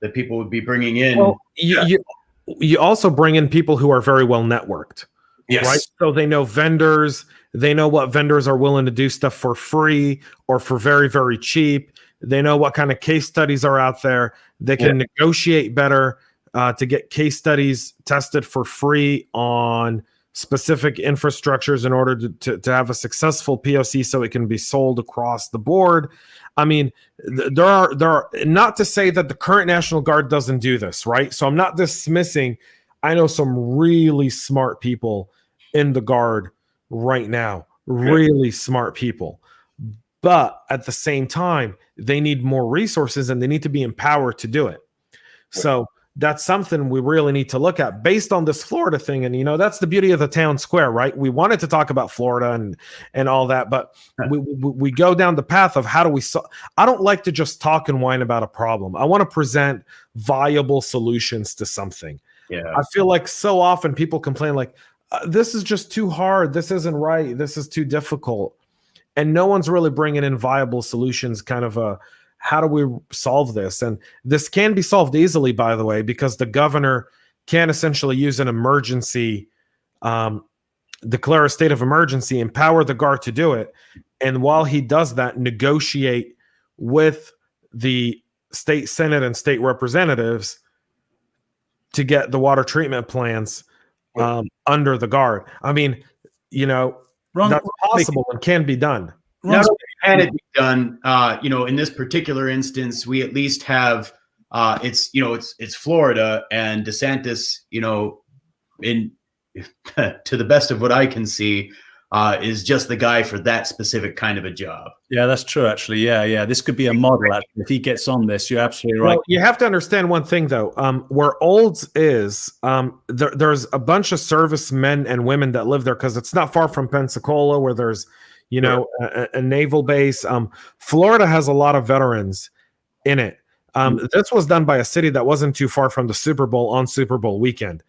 that people would be bringing in. Well, you also bring in people who are very well networked. Yes. Right. So they know vendors, they know what vendors are willing to do stuff for free or for very, very cheap. They know what kind of case studies are out there. They can negotiate better to get case studies tested for free on specific infrastructures in order to have a successful POC so it can be sold across the board. I mean, there are not to say that the current National Guard doesn't do this, right? So I'm not dismissing. I know some really smart people in the Guard right now, really smart people. But at the same time, they need more resources and they need to be empowered to do it. So that's something we really need to look at based on this Florida thing. And, that's the beauty of the town square, right? We wanted to talk about Florida and all that, but we go down the path of how do we I don't like to just talk and whine about a problem. I want to present viable solutions to something. Yeah. I feel like so often people complain like, this is just too hard. This isn't right. This is too difficult. And no one's really bringing in viable solutions, kind of how do we solve this? And this can be solved easily, by the way, because the governor can essentially use an emergency, declare a state of emergency, empower the guard to do it. And while he does that, negotiate with the state Senate and state representatives to get the water treatment plants under the guard. I mean, that's possible and can be done. Not only can it be done, in this particular instance, we at least have it's Florida, and DeSantis, in to the best of what I can see, is just the guy for that specific kind of a job. Yeah, that's true, actually. Yeah. This could be a model, actually. If he gets on this, you're absolutely right. Well, you have to understand one thing, though. Where Olds is, there's a bunch of servicemen and women that live there because it's not far from Pensacola, where there's, a naval base. Florida has a lot of veterans in it. This was done by a city that wasn't too far from the Super Bowl on Super Bowl weekend.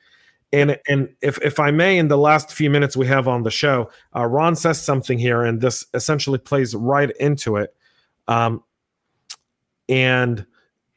And if I may, in the last few minutes we have on the show, Ron says something here, and this essentially plays right into it.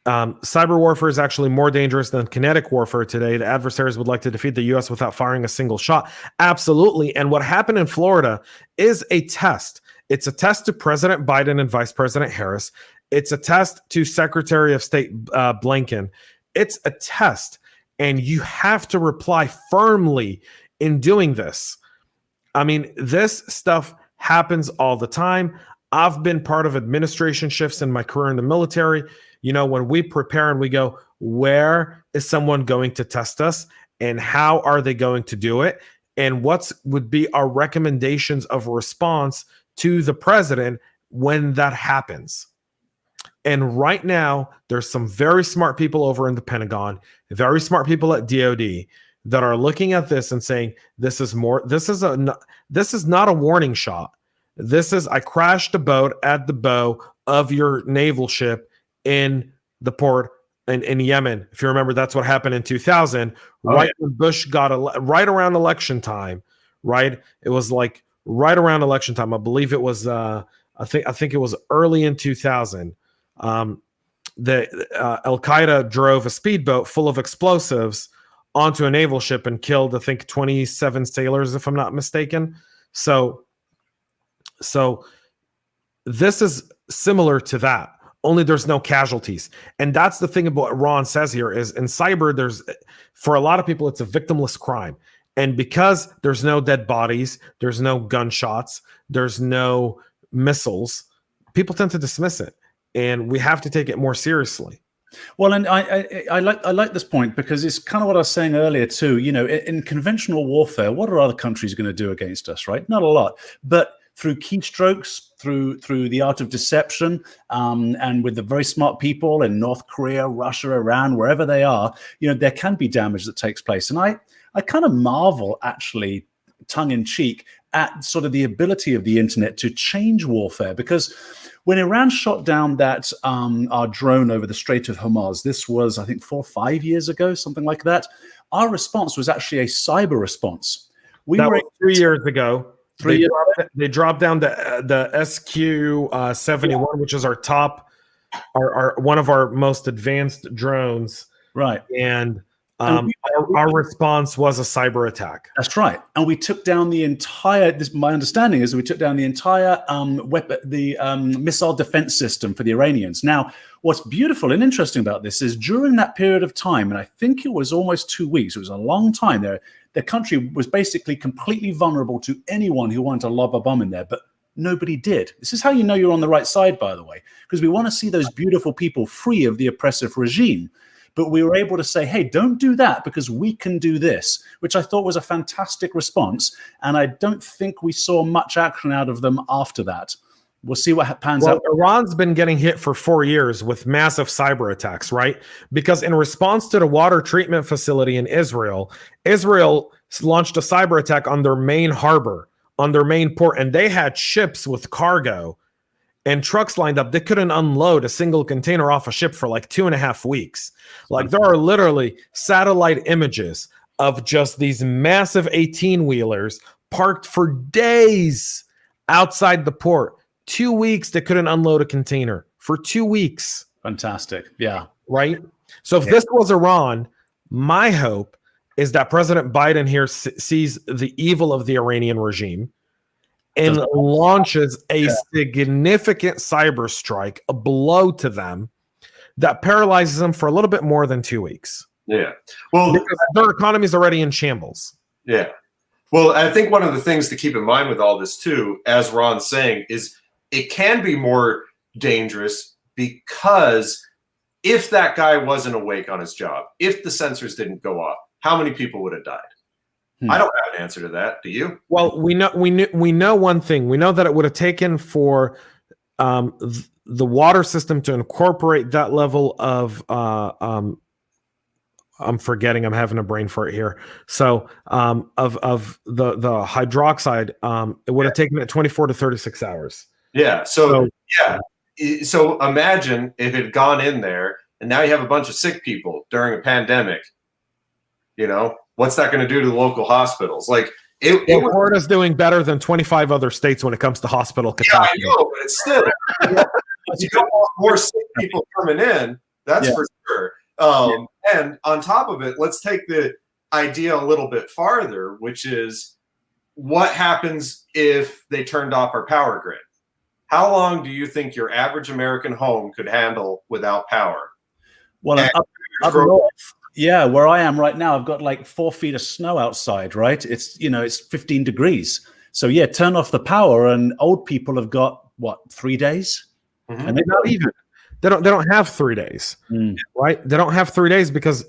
Cyber warfare is actually more dangerous than kinetic warfare today. The adversaries would like to defeat the U.S. without firing a single shot. Absolutely. And what happened in Florida is a test. It's a test to President Biden and Vice President Harris. It's a test to Secretary of State Blinken. It's a test. And you have to reply firmly in doing this. I mean, this stuff happens all the time. I've been part of administration shifts in my career in the military. When we prepare and we go, where is someone going to test us? And how are they going to do it? And what would be our recommendations of response to the president when that happens? And right now, there's some very smart people over in the Pentagon, very smart people at DOD that are looking at this and saying, this is not a warning shot. This is, I crashed a boat at the bow of your naval ship in the port in Yemen. If you remember, that's what happened in 2000, when Bush got right around election time, right? It was like right around election time. I believe it was, I think it was early in 2000. Al Qaeda drove a speedboat full of explosives onto a naval ship and killed, I think, 27 sailors, if I'm not mistaken. So this is similar to that, only there's no casualties. And that's the thing about what Ron says here is in cyber, for a lot of people, it's a victimless crime. And because there's no dead bodies, there's no gunshots, there's no missiles, people tend to dismiss it. And we have to take it more seriously. Well, and I like this point because it's kind of what I was saying earlier too. In conventional warfare, what are other countries going to do against us? Right? Not a lot. But through keystrokes, through the art of deception, and with the very smart people in North Korea, Russia, Iran, wherever they are, there can be damage that takes place. And I kind of marvel, actually, tongue in cheek, at sort of the ability of the internet to change warfare, because when Iran shot down that our drone over the Strait of Hormuz, this was, I think, 4 or 5 years ago, something like that. Our response was actually a cyber response. That was 3 years ago. They dropped down the SQ-71, which is our top, our one of our most advanced drones. Right. And our response was a cyber attack. That's right. And we took down the entire, my understanding is we took down the entire missile defense system for the Iranians. Now, what's beautiful and interesting about this is during that period of time, and I think it was almost 2 weeks, it was a long time there, the country was basically completely vulnerable to anyone who wanted to lob a bomb in there, but nobody did. This is how you know you're on the right side, by the way, because we want to see those beautiful people free of the oppressive regime. But we were able to say, hey, don't do that because we can do this, which I thought was a fantastic response. And I don't think we saw much action out of them after that. We'll see what pans Well, out. Iran's been getting hit for 4 years with massive cyber attacks, right? Because in response to the water treatment facility in Israel, Israel launched a cyber attack on their main harbor, on their main port, and they had ships with cargo and trucks lined up. They couldn't unload a single container off a ship for like 2.5 weeks. Like, there are literally satellite images of just these massive 18-wheelers parked for days outside the port. 2 weeks they couldn't unload a container for 2 weeks. Fantastic. Yeah. Right. So if this was Iran, my hope is that President Biden here sees the evil of the Iranian regime and launches a significant cyber strike, a blow to them that paralyzes them for a little bit more than 2 weeks. Yeah. Well, because their economy is already in shambles. Yeah. Well, I think one of the things to keep in mind with all this too, as Ron's saying, is it can be more dangerous because if that guy wasn't awake on his job, if the sensors didn't go off, how many people would have died? I don't have an answer to that. Do you? Well, we know one thing. We know that it would have taken for the water system to incorporate that level of I'm forgetting. I'm having a brain fart here. So of the hydroxide, it would have taken it 24 to 36 hours. Yeah. So imagine if it had gone in there and now you have a bunch of sick people during a pandemic. You know, what's that going to do to the local hospitals? Like, Florida's doing better than 25 other states when it comes to hospital capacity. Yeah, I know, but it's still, you don't want more sick people coming in. That's for sure. And on top of it, let's take the idea a little bit farther, which is what happens if they turned off our power grid? How long do you think your average American home could handle without power? Well, up north, yeah, where I am right now, I've got like 4 feet of snow outside, right? It's, it's 15 degrees. So yeah, turn off the power and old people have got what, 3 days? And they not even. They don't have 3 days, right? They don't have 3 days because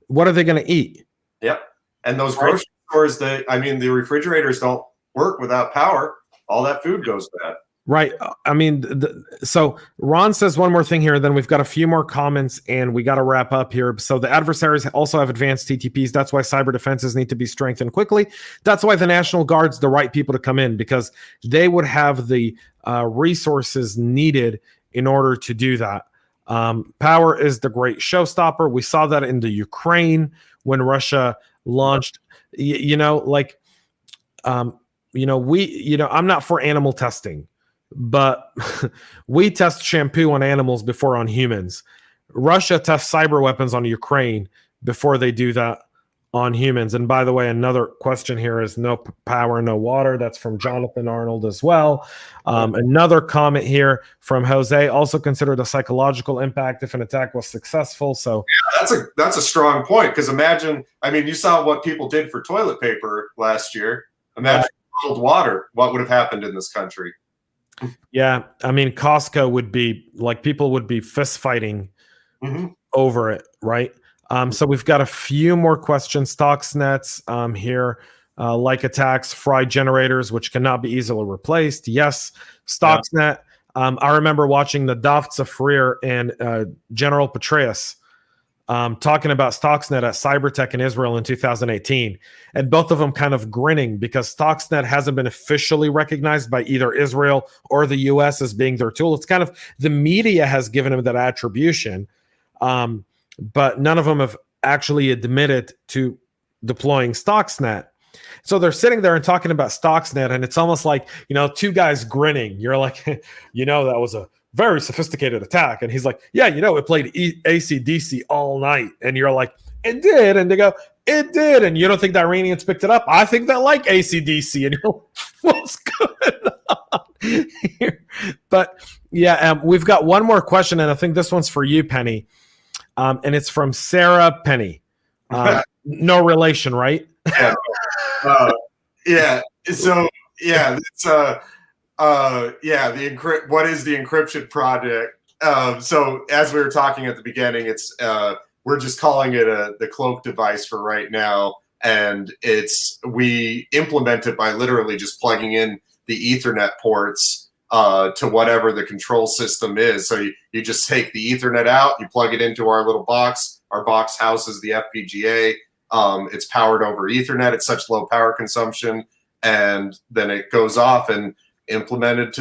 what are they going to eat? Yep. And those grocery stores, the refrigerators don't work without power. All that food goes bad. Right. I mean, so Ron says one more thing here, then we've got a few more comments and we got to wrap up here. So the adversaries also have advanced TTPs. That's why cyber defenses need to be strengthened quickly. That's why the National Guard's the right people to come in, because they would have the resources needed in order to do that. Power is the great showstopper. We saw that in the Ukraine when Russia launched, I'm not for animal testing, but we test shampoo on animals before on humans. Russia tests cyber weapons on Ukraine before they do that on humans. And by the way, another question here is no power, no water. That's from Jonathan Arnold as well. Another comment here from Jose, also consider the psychological impact if an attack was successful. So yeah, that's a strong point, because imagine, you saw what people did for toilet paper last year. Imagine bottled water. What would have happened in this country? Yeah, Costco would be like, people would be fist fighting over it, right? So we've got a few more questions. Stuxnets here, like attacks, fried generators, which cannot be easily replaced. Yes, Stuxnet. I remember watching the Dafts of Freer and General Petraeus talking about Stuxnet at Cybertech in Israel in 2018. And both of them kind of grinning because Stuxnet hasn't been officially recognized by either Israel or the US as being their tool. It's kind of, the media has given them that attribution, but none of them have actually admitted to deploying Stuxnet. So they're sitting there and talking about Stuxnet, and it's almost like, two guys grinning. You're like, that was a very sophisticated attack. And he's like, yeah, it played AC/DC all night. And you're like, it did. And they go, it did. And you don't think the Iranians picked it up? I think they like AC/DC. And you're like, what's going on here? But yeah, we've got one more question, and I think this one's for you, Penny. And it's from Sarah Penny. No relation, right? Yeah. Yeah. So yeah, it's what is the encryption project? So as we were talking at the beginning, it's we're just calling it the cloak device for right now, and we implement it by literally just plugging in the Ethernet ports to whatever the control system is. So you just take the Ethernet out, you plug it into our little box. Our box houses the FPGA. It's powered over Ethernet. It's such low power consumption. And then it goes off and implemented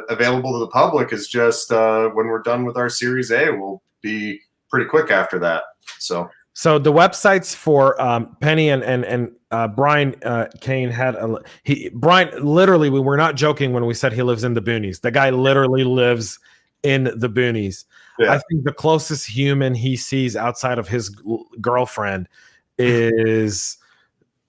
available to the public is just when we're done with our Series A, we'll be pretty quick after that. So the websites for Penny and Brian Kane Brian, literally, we were not joking when we said he lives in the boonies. The guy literally lives in the boonies. Yeah. I think the closest human he sees outside of his girlfriend is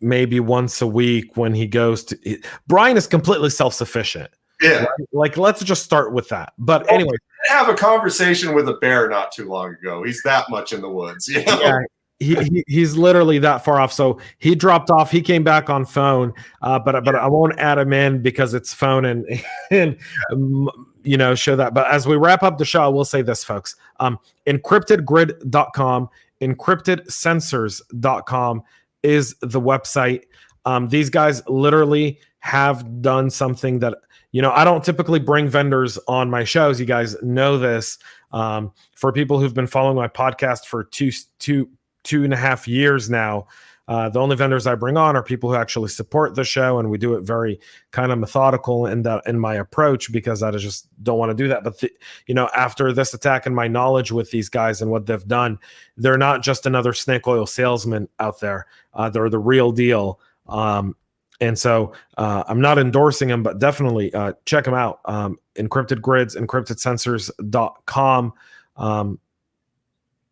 maybe once a week when he goes to. Brian is completely self-sufficient. Yeah, like let's just start with that. But anyway, I have a conversation with a bear not too long ago. He's that much in the woods. You know? Yeah, he's literally that far off. So he dropped off. He came back on phone, but I won't add him in because it's phone and show that. But as we wrap up the show, I will say this, folks. Encryptedgrid.com, encryptedsensors.com is the website. These guys literally have done something that, I don't typically bring vendors on my shows. You guys know this. For people who've been following my podcast for two and a half years now, the only vendors I bring on are people who actually support the show, and we do it very kind of methodical in my approach because I just don't want to do that. But after this attack and my knowledge with these guys and what they've done, they're not just another snake oil salesman out there. They're the real deal. And so I'm not endorsing them, but definitely check them out. Encrypted Grids, encryptedsensors.com.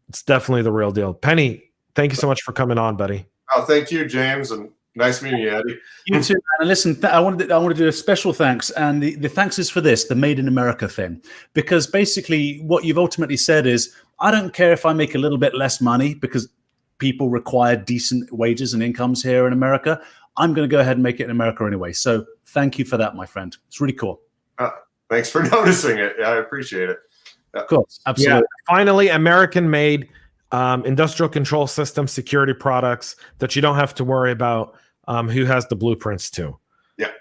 It's definitely the real deal. Penny, thank you so much for coming on, buddy. Oh, thank you, James, and nice meeting you, Eddie. You too, man. And listen, I want to do a special thanks, and the thanks is for this, the Made in America thing, because basically what you've ultimately said is, I don't care if I make a little bit less money because people require decent wages and incomes here in America. I'm going to go ahead and make it in America anyway. So thank you for that, my friend. It's really cool. Thanks for noticing it. Yeah, I appreciate it. Of course, absolutely. Yeah, finally, American-made industrial control system security products that you don't have to worry about who has the blueprints to. Yeah.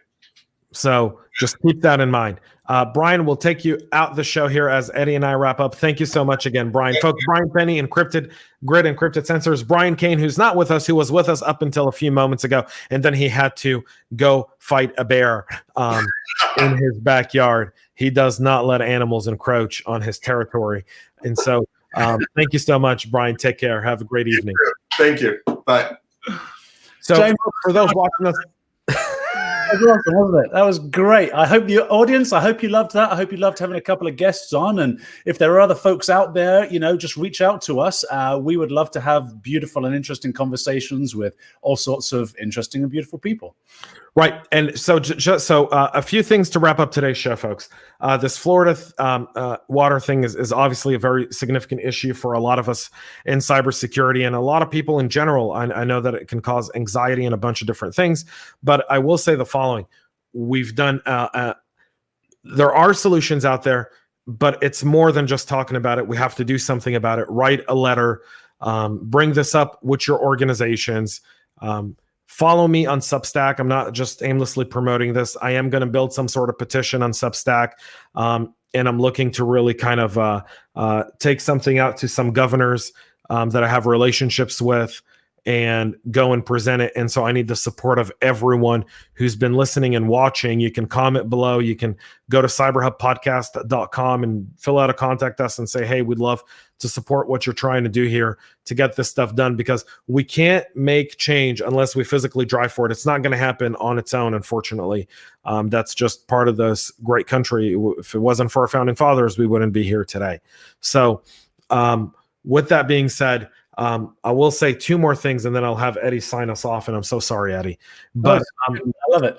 So just keep that in mind. Brian, we'll take you out the show here as Eddie and I wrap up. Thank you so much again, Brian. Folks, Brian Penny, Encrypted Grid, Encrypted Sensors. Brian Kane, who's not with us, who was with us up until a few moments ago, and then he had to go fight a bear in his backyard. He does not let animals encroach on his territory. And so thank you so much, Brian. Take care. Have a great evening. Thank you. Bye. So for those watching us, That was awesome, wasn't it? That was great. I hope the audience, I hope you loved that. I hope you loved having a couple of guests on. And if there are other folks out there, just reach out to us. We would love to have beautiful and interesting conversations with all sorts of interesting and beautiful people. Right. And so a few things to wrap up today's show, folks. This Florida water thing is obviously a very significant issue for a lot of us in cybersecurity and a lot of people in general. I know that it can cause anxiety and a bunch of different things, but I will say the following. We've done, there are solutions out there, but it's more than just talking about it. We have to do something about it. Write a letter, bring this up with your organizations, follow me on Substack. I'm not just aimlessly promoting this. I am going to build some sort of petition on Substack. And I'm looking to really kind of take something out to some governors that I have relationships with and go and present it. And so I need the support of everyone who's been listening and watching. You can comment below. You can go to cyberhubpodcast.com and fill out a contact us and say, hey, we'd love to support what you're trying to do here to get this stuff done, because we can't make change unless we physically drive for it. It's not going to happen on its own, unfortunately. That's just part of this great country. If it wasn't for our founding fathers, we wouldn't be here today. So with that being said, I will say two more things and then I'll have Eddie sign us off. And I'm so sorry, Eddie. But I love it.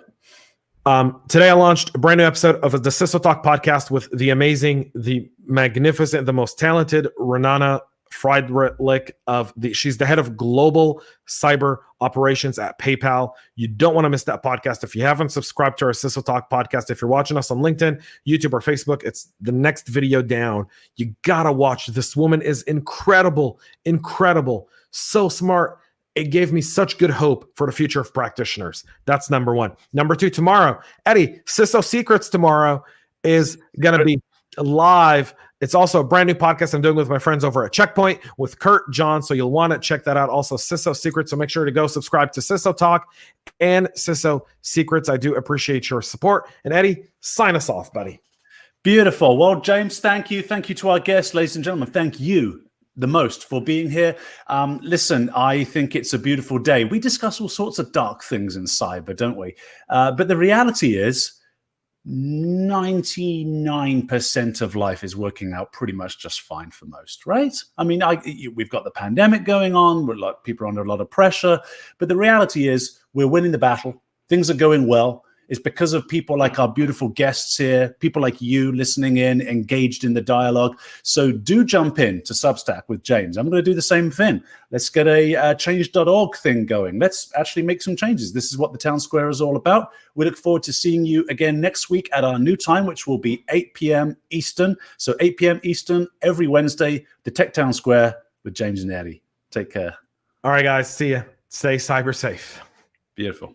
Today I launched a brand new episode of the CISO Talk podcast with the amazing, the magnificent, the most talented Renana Friedrich she's the head of global cyber operations at PayPal. You don't want to miss that podcast. If you haven't subscribed to our CISO Talk podcast, if you're watching us on LinkedIn, YouTube, or Facebook, it's the next video down. You gotta watch. This woman is incredible, so smart. It gave me such good hope for the future of practitioners. That's number one. Number two, tomorrow, Eddie, CISO Secrets tomorrow is going to be live. It's also a brand new podcast I'm doing with my friends over at Checkpoint with Kurt, John. So you'll want to check that out. Also, CISO Secrets. So make sure to go subscribe to CISO Talk and CISO Secrets. I do appreciate your support. And Eddie, sign us off, buddy. Beautiful. Well, James, thank you. Thank you to our guests, ladies and gentlemen. Thank you the most for being here. Listen, I think it's a beautiful day. We discuss all sorts of dark things in cyber, don't we? But the reality is 99% of life is working out pretty much just fine for most, right? I mean, we've got the pandemic going on. People are under a lot of pressure. But the reality is we're winning the battle. Things are going well. It's because of people like our beautiful guests here, people like you listening in, engaged in the dialogue. So do jump in to Substack with James. I'm going to do the same thing. Let's get a change.org thing going. Let's actually make some changes. This is what the Town Square is all about. We look forward to seeing you again next week at our new time, which will be 8 p.m. Eastern. So 8 p.m. Eastern every Wednesday, the Tech Town Square with James and Eddie. Take care. All right, guys. See ya. Stay cyber safe. Beautiful.